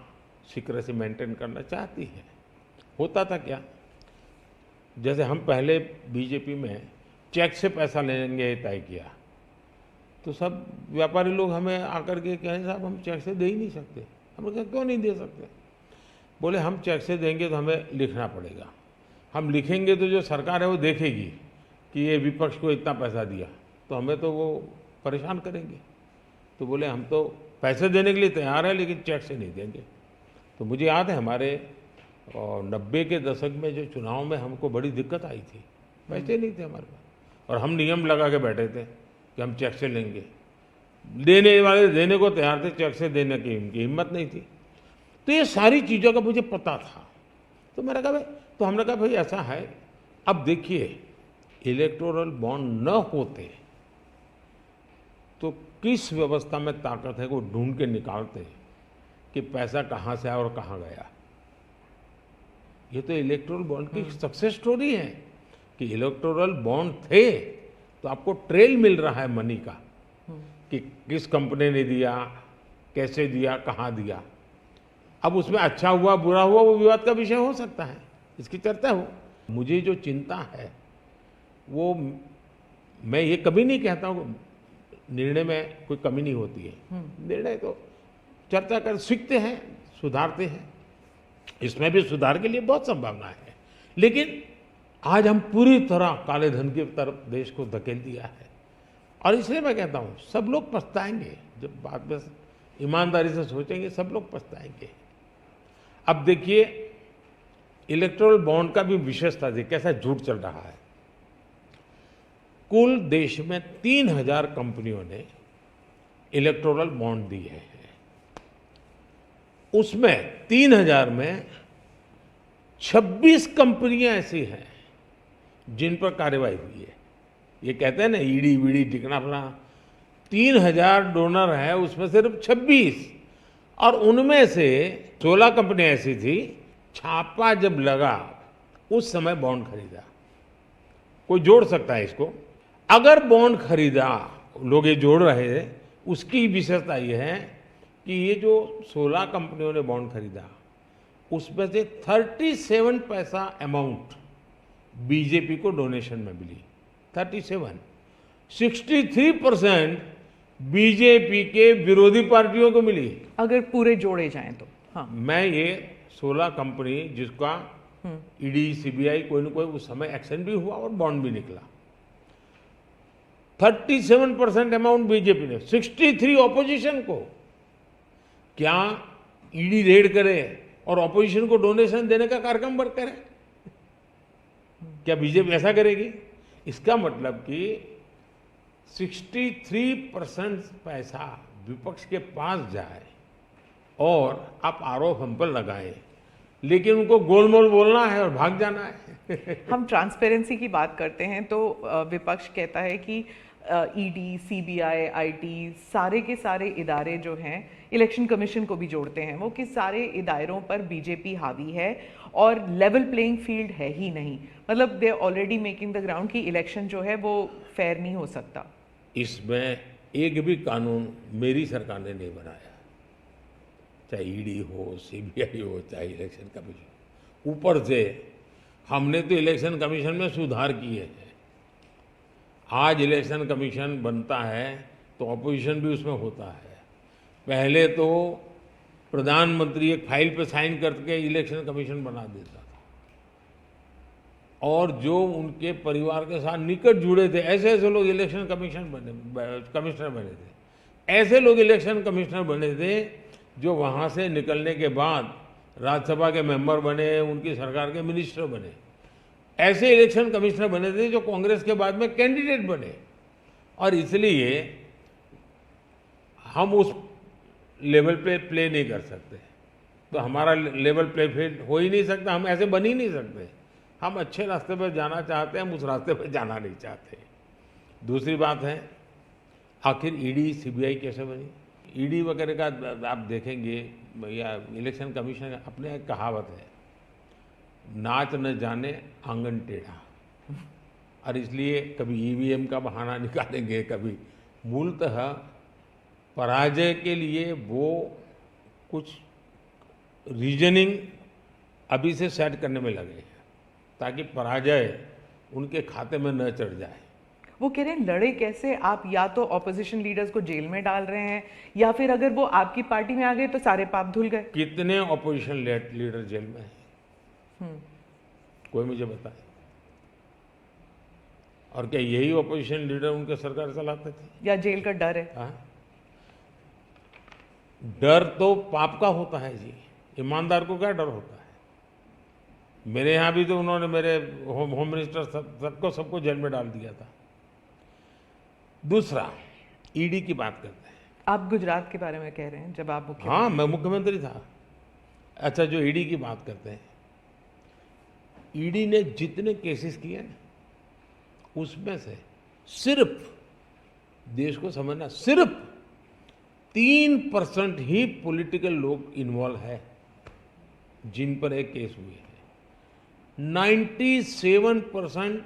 सीक्रेसी मेंटेन करना चाहती है। होता था क्या, जैसे हम पहले बीजेपी में चेक से पैसा लेंगे ये तय किया, तो सब व्यापारी लोग हमें आकर के कहें साहब हम चेक से दे ही नहीं सकते। हमने कहा क्यों नहीं दे सकते? बोले हम चेक से देंगे तो हमें लिखना पड़ेगा, हम लिखेंगे तो जो सरकार है वो देखेगी कि ये विपक्ष को इतना पैसा दिया, तो हमें तो वो परेशान करेंगे। तो बोले हम तो पैसे देने के लिए तैयार है लेकिन चेक से नहीं देंगे। तो मुझे याद है हमारे 90 के दशक में जो चुनाव में हमको बड़ी दिक्कत आई थी, पैसे नहीं थे हमारे पास, और हम नियम लगा के बैठे थे कि हम चेक से लेंगे। देने वाले देने को तैयार थे, चेक से देने की उनकी हिम्मत नहीं थी। तो ये सारी चीज़ों का मुझे पता था। तो मैंने कहा भाई, तो हमने कहा भाई ऐसा है, अब देखिए इलेक्टोरल बॉन्ड न होते तो किस व्यवस्था में ताकत है वो ढूंढ के निकालते कि पैसा कहाँ से आया और कहाँ गया। ये तो इलेक्टोरल बॉन्ड की सक्सेस स्टोरी है कि इलेक्टोरल बॉन्ड थे तो आपको ट्रेल मिल रहा है मनी का, कि किस कंपनी ने दिया, कैसे दिया, कहाँ दिया। अब उसमें अच्छा हुआ बुरा हुआ वो विवाद का विषय हो सकता है, इसकी चर्चा हो। मुझे जो चिंता है वो, मैं ये कभी नहीं कहता हूँ निर्णय में कोई कमी नहीं होती है। निर्णय तो चर्चा कर सीखते हैं, सुधारते हैं, इसमें भी सुधार के लिए बहुत संभावना है। लेकिन आज हम पूरी तरह काले धन की तरफ देश को धकेल दिया है, और इसलिए मैं कहता हूँ सब लोग पछताएंगे। जब बात में ईमानदारी से सोचेंगे सब लोग पछताएंगे। अब देखिए इलेक्टोरल बॉन्ड का भी विशेषता देखिए कैसा झूठ चल रहा है। कुल देश में 3,000 कंपनियों ने इलेक्टोरल बॉन्ड दिए हैं। उसमें 3,000 में 26 कंपनियां ऐसी हैं जिन पर कार्रवाई हुई है। ये कहते हैं ना ईडी वीडी टिकना फला, 3,000 डोनर है, उसमें सिर्फ 26, और उनमें से 16 कंपनियां ऐसी थी छापा जब लगा उस समय बॉन्ड खरीदा। कोई जोड़ सकता है इसको? अगर बॉन्ड खरीदा, लोग ये जोड़ रहे हैं, उसकी विशेषता ये है कि ये जो 16 कंपनियों ने बॉन्ड खरीदा उसमें से 37 पैसा अमाउंट बीजेपी को डोनेशन में मिली। 37, 63% बीजेपी के विरोधी पार्टियों को मिली। अगर पूरे जोड़े जाएं तो हाँ। मैं ये 16 कंपनी जिसका ईडी सीबीआई कोई न कोई उस समय एक्शन भी हुआ और बॉन्ड भी निकला, 37% अमाउंट बीजेपी ने, 63 ऑपोजिशन को। क्या ईडी रेड करे और ऑपोजिशन को डोनेशन देने का कार्यक्रम वर्क करे? क्या बीजेपी ऐसा करेगी? इसका मतलब कि 63% पैसा विपक्ष के पास जाए और आप आरोप हम पर लगाएं, लेकिन उनको गोलमोल बोलना है और भाग जाना है। हम ट्रांसपेरेंसी की बात करते हैं तो विपक्ष कहता है कि ईडी, सीबीआई, आईटी, सारे के सारे इदारे जो हैं, इलेक्शन कमीशन को भी जोड़ते हैं वो, कि सारे इदारों पर बीजेपी हावी है और लेवल प्लेइंग फील्ड है ही नहीं। मतलब they already making the ground कि इलेक्शन जो है वो फेयर नहीं हो सकता। इसमें एक भी कानून मेरी सरकार ने नहीं बनाया, चाहे ईडी हो, सीबीआई हो, चाहे इलेक्शन कमीशन। ऊपर से हमने तो इलेक्शन कमीशन में सुधार किए हैं। आज इलेक्शन कमीशन बनता है तो ऑपोजिशन भी उसमें होता है। पहले तो प्रधानमंत्री एक फाइल पे साइन करके इलेक्शन कमीशन बना देता था, और जो उनके परिवार के साथ निकट जुड़े थे ऐसे ऐसे लोग इलेक्शन कमिश्नर बने थे। ऐसे लोग इलेक्शन कमिश्नर बने थे जो वहाँ से निकलने के बाद राज्यसभा के मेंबर बने, उनकी सरकार के मिनिस्टर बने। ऐसे इलेक्शन कमिश्नर बने थे जो कांग्रेस के बाद में कैंडिडेट बने, और इसलिए हम उस लेवल पे प्ले नहीं कर सकते। तो हमारा लेवल प्ले फील्ड हो ही नहीं सकता, हम ऐसे बन ही नहीं सकते। हम अच्छे रास्ते पर जाना चाहते हैं, हम उस रास्ते पर जाना नहीं चाहते। दूसरी बात है, आखिर ईडी सीबीआई कैसे बनी? ईडी वगैरह का आप देखेंगे या इलेक्शन कमीशन का अपने एक कहावत है, नाच न जाने आंगन टेढ़ा। और इसलिए कभी ईवीएम का बहाना निकालेंगे, कभी मूलतः पराजय के लिए वो कुछ रीजनिंग अभी से सेट करने में लगे हैं ताकि पराजय उनके खाते में न चढ़ जाए। वो कह रहे हैं लड़े कैसे आप? या तो ऑपोजिशन लीडर्स को जेल में डाल रहे हैं, या फिर अगर वो आपकी पार्टी में आ गए तो सारे पाप धुल गए। कितने ऑपोजिशन लीडर जेल में हैं? कोई मुझे बताए। और क्या यही ऑपोजिशन लीडर उनके सरकार चलाते थे? या जेल का डर है? हाँ? डर तो पाप का होता है जी, ईमानदार को क्या डर होता है? मेरे यहाँ भी तो उन्होंने मेरे होम मिनिस्टर सबको जेल में डाल दिया था। दूसरा, ईडी की बात करते हैं। आप गुजरात के बारे में कह रहे हैं जब आप मुख्यमंत्री? हाँ, मैं मुख्यमंत्री था। अच्छा, जो ईडी की बात करते हैं, ईडी ने जितने केसेस किए ना, उसमें से सिर्फ, देश को समझना, सिर्फ 3% ही पॉलिटिकल लोग इन्वॉल्व है जिन पर एक केस हुए हैं। 97%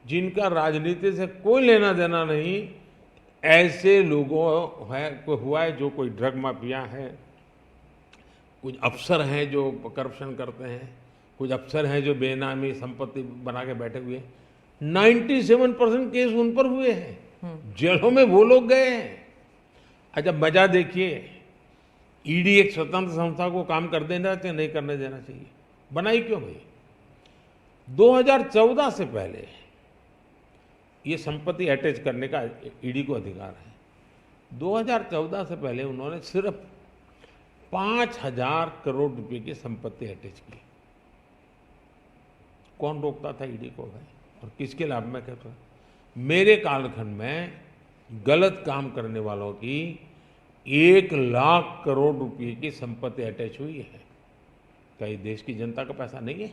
जिनका राजनीति से कोई लेना देना नहीं, ऐसे लोगों है को हुआ है जो कोई ड्रग माफिया है, कुछ अफसर हैं जो करप्शन करते हैं, कुछ अफसर हैं जो बेनामी संपत्ति बना के बैठे हुए हैं। 97% केस उन पर हुए हैं, जेलों में वो लोग गए हैं। अच्छा, मजा देखिए, ईडी एक स्वतंत्र संस्था को काम कर देना चाहिए, नहीं करने देना चाहिए? बनाई क्यों भाई? 2014 से पहले ये संपत्ति अटैच करने का ईडी को अधिकार है। 2014 से पहले उन्होंने सिर्फ 5,000 करोड़ रुपए की संपत्ति अटैच की। कौन रोकता था ईडी को भाई? और किसके लाभ में कहता? मेरे कालखंड में गलत काम करने वालों की 1 लाख करोड़ रुपए की संपत्ति अटैच हुई है। क्या ये देश की जनता का पैसा नहीं है?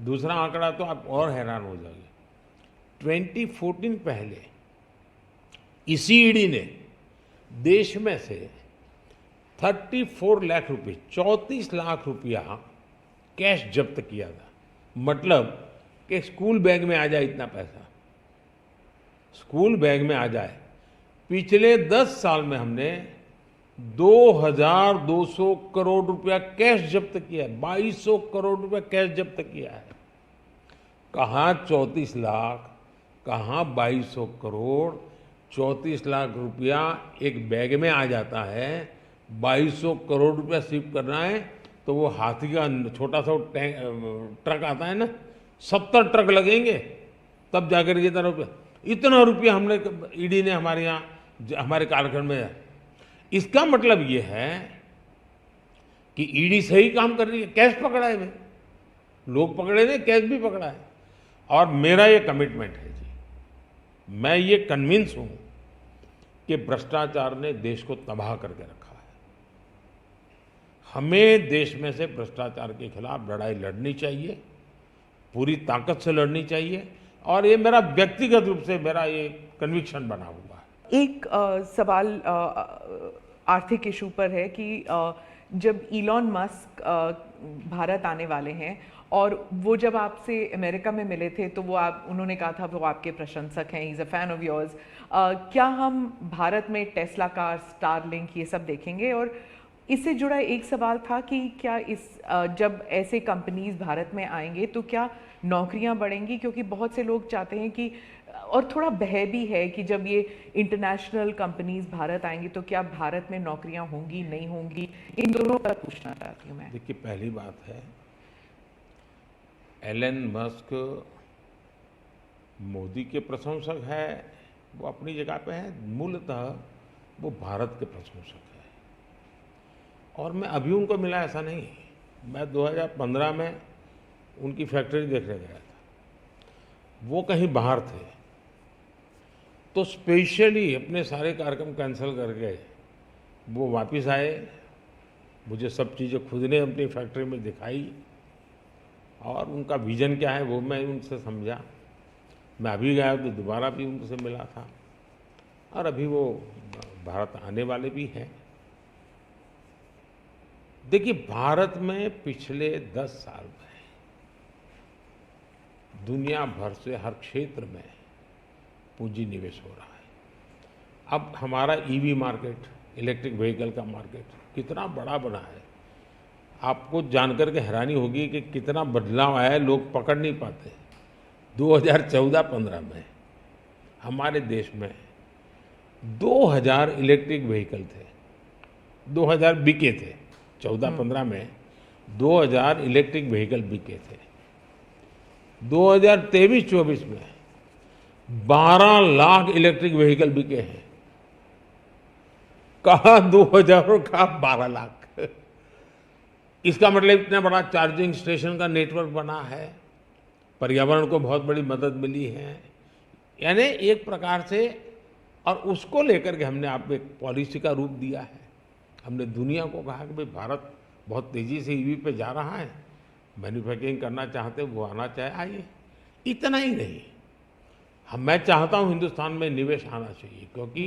दूसरा आंकड़ा तो आप और हैरान हो जाओगे। 2014 पहले इसी ईडी ने देश में से 34 लाख रुपए, 34 लाख रुपया कैश जब्त किया था। मतलब कि स्कूल बैग में आ जाए इतना पैसा, स्कूल बैग में आ जाए। पिछले 10 साल में हमने 2,200 करोड़ रुपया कैश जब्त किया है। 2,200 करोड़ रुपया कैश जब्त किया है। कहाँ 34 लाख, कहाँ 2,200 करोड़। 34 लाख रुपया एक बैग में आ जाता है, 2,200 करोड़ रुपया शिफ्ट करना है तो वो हाथी का छोटा सा ट्रक आता है ना, 70 ट्रक लगेंगे तब जाकर इतना रुपया हमने ईडी ने हमारे यहाँ हमारे कालखंड में। इसका मतलब ये है कि ईडी सही काम कर रही है। कैश पकड़ा है भाई, लोग पकड़े नहीं, कैश भी पकड़ा है। और मेरा ये कमिटमेंट है जी, मैं ये कन्विंस हूं कि भ्रष्टाचार ने देश को तबाह करके रखा है। हमें देश में से भ्रष्टाचार के खिलाफ लड़ाई लड़नी चाहिए, पूरी ताकत से लड़नी चाहिए। और ये मेरा व्यक्तिगत रूप से मेरा ये कन्विक्शन बना हुआ है। एक सवाल आर्थिक इशू पर है कि जब इलॉन मस्क भारत आने वाले हैं और वो जब आपसे अमेरिका में मिले थे तो उन्होंने कहा था वो आपके प्रशंसक हैं, he is a fan of yours. क्या हम भारत में टेस्ला कार, स्टारलिंक ये सब देखेंगे? और इससे जुड़ा एक सवाल था कि क्या जब ऐसे कंपनीज भारत में आएंगे तो क्या नौकरियां बढ़ेंगी? क्योंकि बहुत से लोग चाहते हैं कि, और थोड़ा भय भी है कि जब ये इंटरनेशनल कंपनीज भारत आएंगी तो क्या भारत में नौकरियां होंगी, नहीं होंगी? इन दोनों पर पूछना चाहती हूँ मैं। देखिए, पहली बात है, एलन मस्क मोदी के प्रशंसक है, वो अपनी जगह पे है। मूलतः वो भारत के प्रशंसक है और मैं अभी उनको मिला ऐसा नहीं। मैं 2015 में उनकी फैक्ट्री देखने गया था, वो कहीं बाहर थे, तो स्पेशली अपने सारे कार्यक्रम कैंसिल करके वो वापस आए। मुझे सब चीज़ें खुद ने अपनी फैक्ट्री में दिखाई और उनका विजन क्या है वो मैं उनसे समझा। मैं अभी गया तो दोबारा भी उनसे मिला था और अभी वो भारत आने वाले भी हैं। देखिए, भारत में पिछले 10 साल में दुनिया भर से हर क्षेत्र में पूंजी निवेश हो रहा है। अब हमारा ईवी मार्केट, इलेक्ट्रिक व्हीकल का मार्केट कितना बड़ा बना है, आपको जानकर के हैरानी होगी कि कितना बदलाव आया है, लोग पकड़ नहीं पाते। 2014-15 में हमारे देश में 2000 इलेक्ट्रिक व्हीकल थे, 2000 बिके थे। 14-15 में 2000 इलेक्ट्रिक व्हीकल बिके थे। 2023-24 में 12 लाख इलेक्ट्रिक व्हीकल बिके हैं। कहा 2000 और कहा 12 लाख। इसका मतलब इतना बड़ा चार्जिंग स्टेशन का नेटवर्क बना है, पर्यावरण को बहुत बड़ी मदद मिली है। यानी एक प्रकार से, और उसको लेकर के हमने आप एक पॉलिसी का रूप दिया है। हमने दुनिया को कहा कि भाई भारत बहुत तेज़ी से ईवी पे जा रहा है, मैन्युफैक्चरिंग करना चाहते वो आना चाहे आइए। इतना ही नहीं, मैं चाहता हूँ हिंदुस्तान में निवेश आना चाहिए, क्योंकि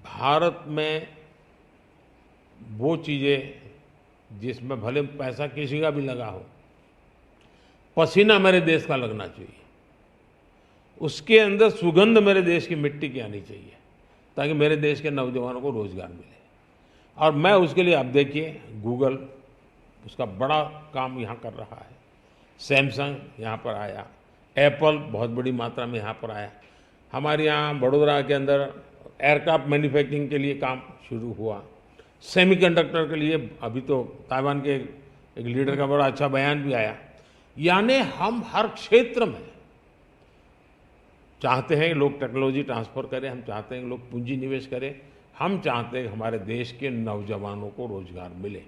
भारत में वो चीज़ें जिसमें भले पैसा किसी का भी लगा हो, पसीना मेरे देश का लगना चाहिए, उसके अंदर सुगंध मेरे देश की मिट्टी की आनी चाहिए, ताकि मेरे देश के नौजवानों को रोजगार मिले। और मैं उसके लिए, आप देखिए, गूगल उसका बड़ा काम यहाँ कर रहा है, सैमसंग यहाँ पर आया, एप्पल बहुत बड़ी मात्रा में यहाँ पर आया। हमारे यहाँ बड़ोदरा के अंदर एयरक्राफ्ट मैन्युफैक्चरिंग के लिए काम शुरू हुआ। सेमीकंडक्टर के लिए अभी तो ताइवान के एक लीडर का बड़ा अच्छा बयान भी आया। यानी हम हर क्षेत्र में चाहते हैं कि लोग टेक्नोलॉजी ट्रांसफर करें, हम चाहते हैं कि लोग पूंजी निवेश करें, हम चाहते हैं कि हमारे देश के नौजवानों को रोजगार मिले।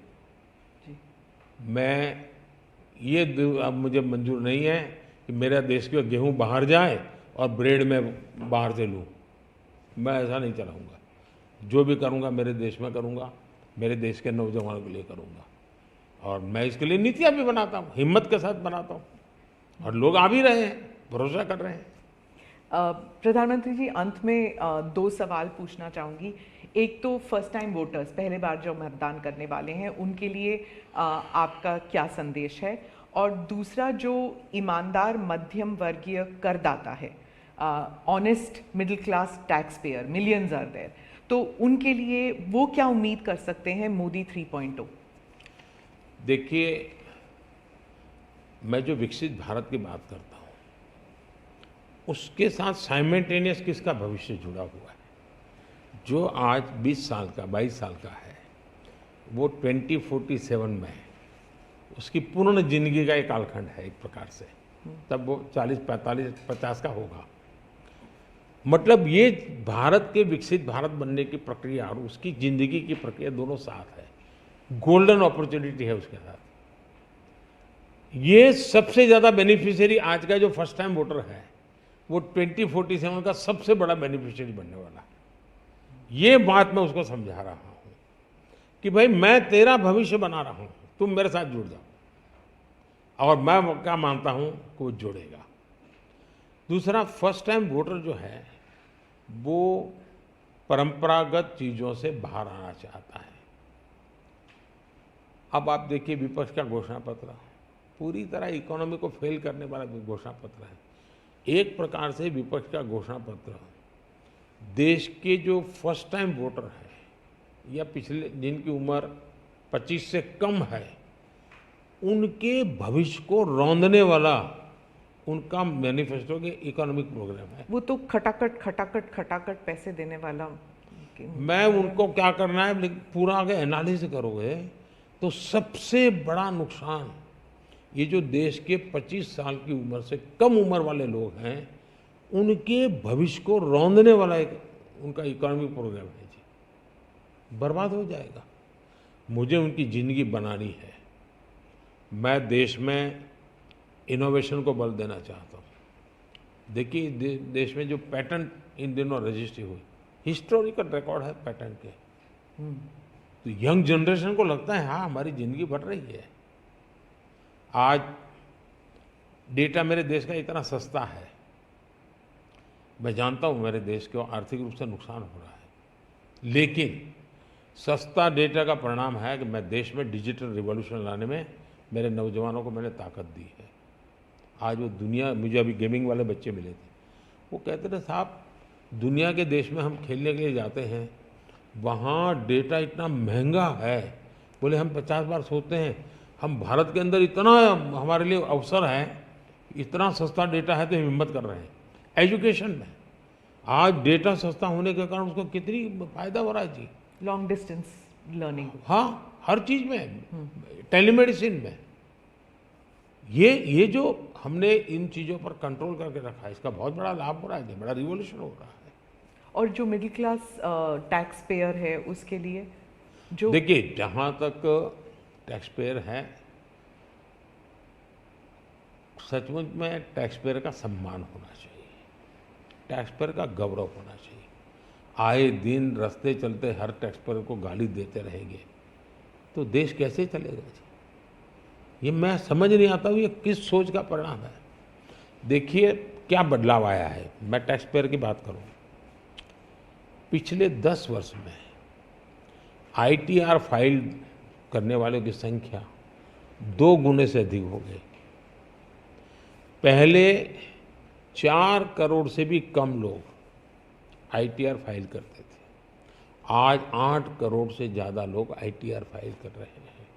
मैं ये अब मुझे मंजूर नहीं है कि मेरा देश के गेहूं बाहर जाए और ब्रेड में बाहर से लूँ। मैं ऐसा नहीं चलाऊँगा। जो भी करूँगा मेरे देश में करूँगा, मेरे देश के नौजवानों के लिए करूँगा, और मैं इसके लिए नीतियाँ भी बनाता हूँ, हिम्मत के साथ बनाता हूँ, और लोग आ भी रहे हैं, भरोसा कर रहे हैं। प्रधानमंत्री जी, अंत में 2 सवाल पूछना चाहूँगी। एक तो फर्स्ट टाइम वोटर्स, पहले बार जो मतदान करने वाले हैं, उनके लिए आपका क्या संदेश है? और दूसरा, जो ईमानदार मध्यम वर्गीय करदाता है, honest middle class tax payer, millions are there, तो उनके लिए वो क्या उम्मीद कर सकते हैं मोदी 3.0? देखिए, मैं जो विकसित भारत की बात करता हूँ, उसके साथ साइमल्टेनियस किसका भविष्य जुड़ा हुआ है? जो आज 20 साल का, 22 साल का है, वो 2047 में है, उसकी पूर्ण जिंदगी का एक कालखंड है एक प्रकार से। तब वो 40, 45, 50 का होगा। मतलब ये भारत के विकसित भारत बनने की प्रक्रिया और उसकी जिंदगी की प्रक्रिया दोनों साथ है। गोल्डन अपॉर्चुनिटी है उसके साथ। ये सबसे ज़्यादा बेनिफिशियरी आज का जो फर्स्ट टाइम वोटर है, वो 2047 का सबसे बड़ा बेनिफिशियरी बनने वाला है। ये बात मैं उसको समझा रहा हूँ कि भाई मैं तेरा भविष्य बना रहा हूँ, तुम मेरे साथ जुड़ जाओ। और मैं क्या मानता हूँ कि वो जुड़ेगा। दूसरा, फर्स्ट टाइम वोटर जो है वो परंपरागत चीज़ों से बाहर आना चाहता है। अब आप देखिए विपक्ष का घोषणा पत्र पूरी तरह इकोनॉमी को फेल करने वाला घोषणा पत्र है। एक प्रकार से विपक्ष का घोषणा पत्र देश के जो फर्स्ट टाइम वोटर हैं या पिछले जिनकी उम्र 25 से कम है, उनके भविष्य को रौंदने वाला उनका मैनिफेस्टो के इकोनॉमिक प्रोग्राम है। वो तो खटाखट खटाखट खटाखट पैसे देने वाला। मैं उनको क्या करना है, लेकिन पूरा अगर एनालिसिस करोगे तो सबसे बड़ा नुकसान ये जो देश के 25 साल की उम्र से कम उम्र वाले लोग हैं, उनके भविष्य को रौंदने वाला एक उनका इकोनॉमिक प्रोग्राम है जी। बर्बाद हो जाएगा। मुझे उनकी ज़िंदगी बनानी है। मैं देश में इनोवेशन को बल देना चाहता हूँ। देखिए देश में जो पैटेंट इन दिनों रजिस्ट्री हुई, हिस्टोरिकल रिकॉर्ड है पैटेंट के। तो यंग जनरेशन को लगता है हाँ हमारी ज़िंदगी बढ़ रही है। आज डेटा मेरे देश का इतना सस्ता है। मैं जानता हूँ मेरे देश को आर्थिक रूप से नुकसान हो रहा है, लेकिन सस्ता डेटा का परिणाम है कि मैं देश में डिजिटल रिवॉल्यूशन लाने में मेरे नौजवानों को मैंने ताकत दी है। आज वो दुनिया, मुझे अभी गेमिंग वाले बच्चे मिले थे, वो कहते थे साहब दुनिया के देश में हम खेलने के लिए जाते हैं, वहाँ डेटा इतना महंगा है। बोले हम 50 बार सोचते हैं, हम भारत के अंदर इतना हमारे लिए अवसर है, इतना सस्ता डेटा है तो हम हिम्मत कर रहे हैं। एजुकेशन में आज डेटा सस्ता होने के कारण उसको कितनी फायदा हो रहा है जी। लॉन्ग डिस्टेंस लर्निंग, हाँ हर चीज़ में, टेलीमेडिसिन में। ये जो हमने इन चीज़ों पर कंट्रोल करके रखा है, इसका बहुत बड़ा लाभ हो रहा है, बड़ा रिवॉल्यूशन हो रहा है। और जो मिडिल क्लास टैक्स पेयर है उसके लिए जो देखिए जहाँ तक टैक्स पेयर है, सचमुच में टैक्स पेयर का सम्मान होना चाहिए, टैक्स पेयर का गौरव होना चाहिए। आए दिन रास्ते चलते हर टैक्स पेयर को गाली देते रहेंगे तो देश कैसे चलेगा जी। ये मैं समझ नहीं आता हूँ ये किस सोच का परिणाम है। देखिए क्या बदलाव आया है। मैं टैक्स पेयर की बात करूँ, पिछले 10 वर्ष में ITR फाइल करने वालों की संख्या 2 गुने से अधिक हो गई। पहले 4 करोड़ से भी कम लोग ITR फाइल करते थे, आज 8 करोड़ से ज़्यादा लोग ITR फाइल कर रहे हैं।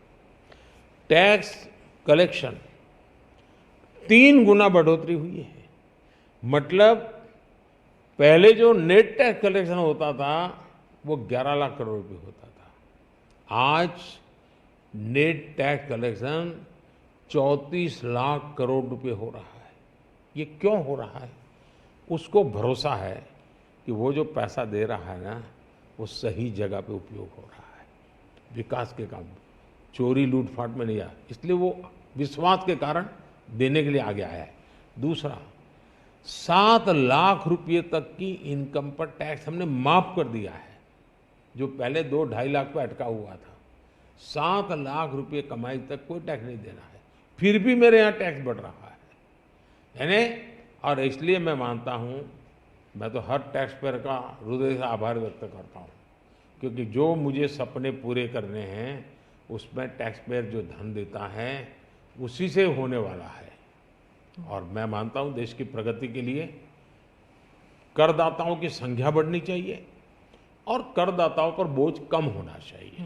टैक्स कलेक्शन 3 गुना बढ़ोतरी हुई है। मतलब पहले जो नेट टैक्स कलेक्शन होता था वो 11 लाख करोड़ रुपये होता था, आज net tax collection 34 lakh crore रुपए हो रहा है। ये क्यों हो रहा है? उसको भरोसा है कि वो जो पैसा दे रहा है ना, वो सही जगह पे उपयोग हो रहा है, विकास के काम, चोरी लूटफाट में नहीं आया, इसलिए वो विश्वास के कारण देने के लिए आगे आया है। दूसरा, 7 लाख रुपये तक की इनकम पर टैक्स हमने माफ कर दिया है, जो पहले 2-2.5 लाख पे अटका हुआ था। 7 लाख रुपये कमाई तक कोई टैक्स नहीं देना है, फिर भी मेरे यहाँ टैक्स बढ़ रहा है। यानी, और इसलिए मैं मानता हूँ, मैं तो हर टैक्स पेयर का हृदय से आभार व्यक्त करता हूँ, क्योंकि जो मुझे सपने पूरे करने हैं उसमें टैक्स पेयर जो धन देता है उसी से होने वाला है। और मैं मानता हूँ देश की प्रगति के लिए करदाताओं की संख्या बढ़नी चाहिए और करदाताओं पर बोझ कम होना चाहिए।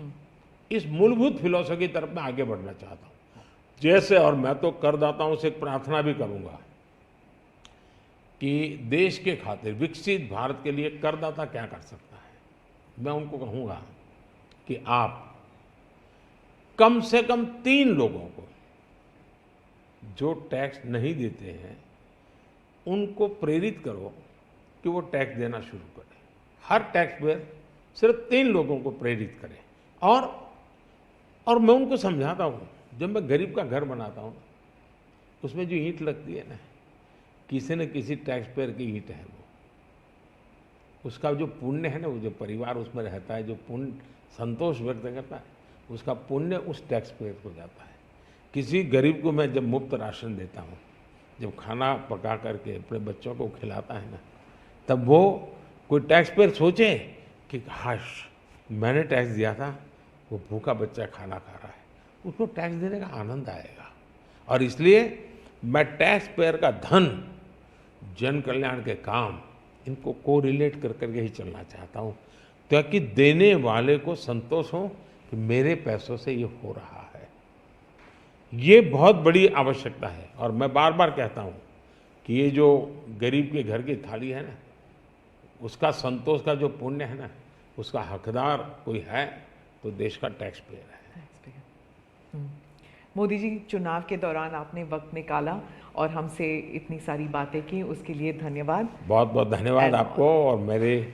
इस मूलभूत फिलॉसफी की तरफ मैं आगे बढ़ना चाहता हूँ। जैसे, और मैं तो करदाताओं से एक प्रार्थना भी करूँगा कि देश के खातिर विकसित भारत के लिए करदाता क्या कर सकता है। मैं उनको कहूँगा कि आप कम से कम 3 लोगों को जो टैक्स नहीं देते हैं उनको प्रेरित करो कि वो टैक्स देना शुरू करें। हर टैक्स पेयर सिर्फ 3 लोगों को प्रेरित करें। और मैं उनको समझाता हूँ, जब मैं गरीब का घर बनाता हूँ उसमें जो ईंट लगती है ना, किसी न किसी टैक्स पेयर की ईंट है, वो उसका जो पुण्य है ना, वो जो परिवार उसमें रहता है, जो पुण्य संतोष व्यक्त करता है, उसका पुण्य उस टैक्स पेयर को जाता है। किसी गरीब को मैं जब मुफ्त राशन देता हूँ जब खाना पका करके अपने बच्चों को खिलाता है ना, तब वो कोई टैक्स पेयर सोचे कि हाश मैंने टैक्स दिया था, वो भूखा बच्चा खाना खा रहा है, उसको टैक्स देने का आनंद आएगा। और इसलिए मैं टैक्स पेयर का धन, जन कल्याण के काम, इनको को रिलेट कर करके ही चलना चाहता हूँ, ताकि देने वाले को संतोष हो कि मेरे पैसों से ये हो रहा है। ये बहुत बड़ी आवश्यकता है। और मैं बार बार कहता हूँ कि ये जो गरीब के घर की थाली है ना, उसका संतोष का जो पुण्य है ना, उसका हकदार कोई है तो देश का टैक्स पेयर है। मोदी जी, चुनाव के दौरान आपने वक्त निकाला और हमसे इतनी सारी बातें की, उसके लिए धन्यवाद। बहुत बहुत धन्यवाद आपको। और मेरे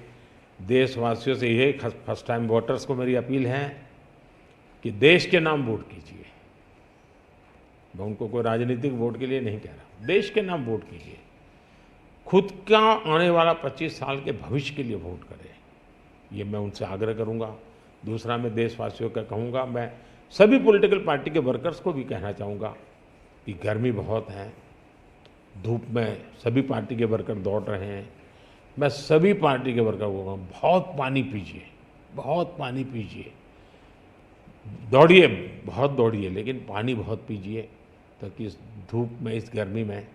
देशवासियों से ये फर्स्ट टाइम वोटर्स को मेरी अपील है कि देश के नाम वोट कीजिए। मैं उनको कोई राजनीतिक वोट के लिए नहीं कह रहा, देश के नाम वोट कीजिए। खुद का आने वाला 25 साल के भविष्य के लिए वोट करें, ये मैं उनसे आग्रह करूंगा। दूसरा, मैं देशवासियों का कहूँगा, मैं सभी पॉलिटिकल पार्टी के वर्कर्स को भी कहना चाहूँगा कि गर्मी बहुत है, धूप में सभी पार्टी के वर्कर दौड़ रहे हैं। मैं सभी पार्टी के वर्कर को कहूँगा, बहुत पानी पीजिए, बहुत पानी पीजिए, दौड़िए, बहुत दौड़िए, लेकिन पानी बहुत पीजिए, ताकि इस धूप में, इस गर्मी में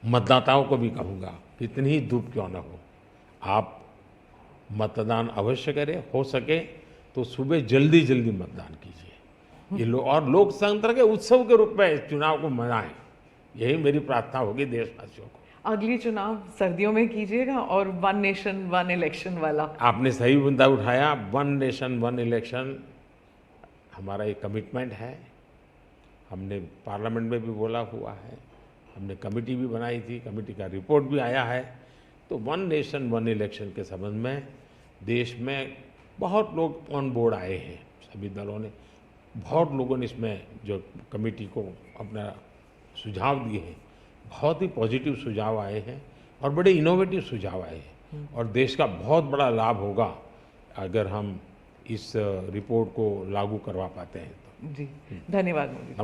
मतदाताओं को भी कहूँगा कि इतनी ही धूप क्यों न हो, आप मतदान अवश्य करें। हो सके तो सुबह जल्दी जल्दी मतदान कीजिए। ये और लोकतंत्र के उत्सव के रूप में इस चुनाव को मनाएं, यही मेरी प्रार्थना होगी देशवासियों को। अगली चुनाव सर्दियों में कीजिएगा और वन नेशन वन इलेक्शन वाला। आपने सही मुद्दा उठाया। वन नेशन वन इलेक्शन हमारा एक कमिटमेंट है। हमने पार्लियामेंट में भी बोला हुआ है, हमने कमेटी भी बनाई थी, कमेटी का रिपोर्ट भी आया है। तो वन नेशन वन इलेक्शन के संबंध में देश में बहुत लोग ऑन बोर्ड आए हैं, सभी दलों ने, बहुत लोगों ने इसमें जो कमेटी को अपना सुझाव दिए हैं, बहुत ही पॉजिटिव सुझाव आए हैं और बड़े इनोवेटिव सुझाव आए हैं। और देश का बहुत बड़ा लाभ होगा अगर हम इस रिपोर्ट को लागू करवा पाते हैं तो। जी, धन्यवाद मोदी।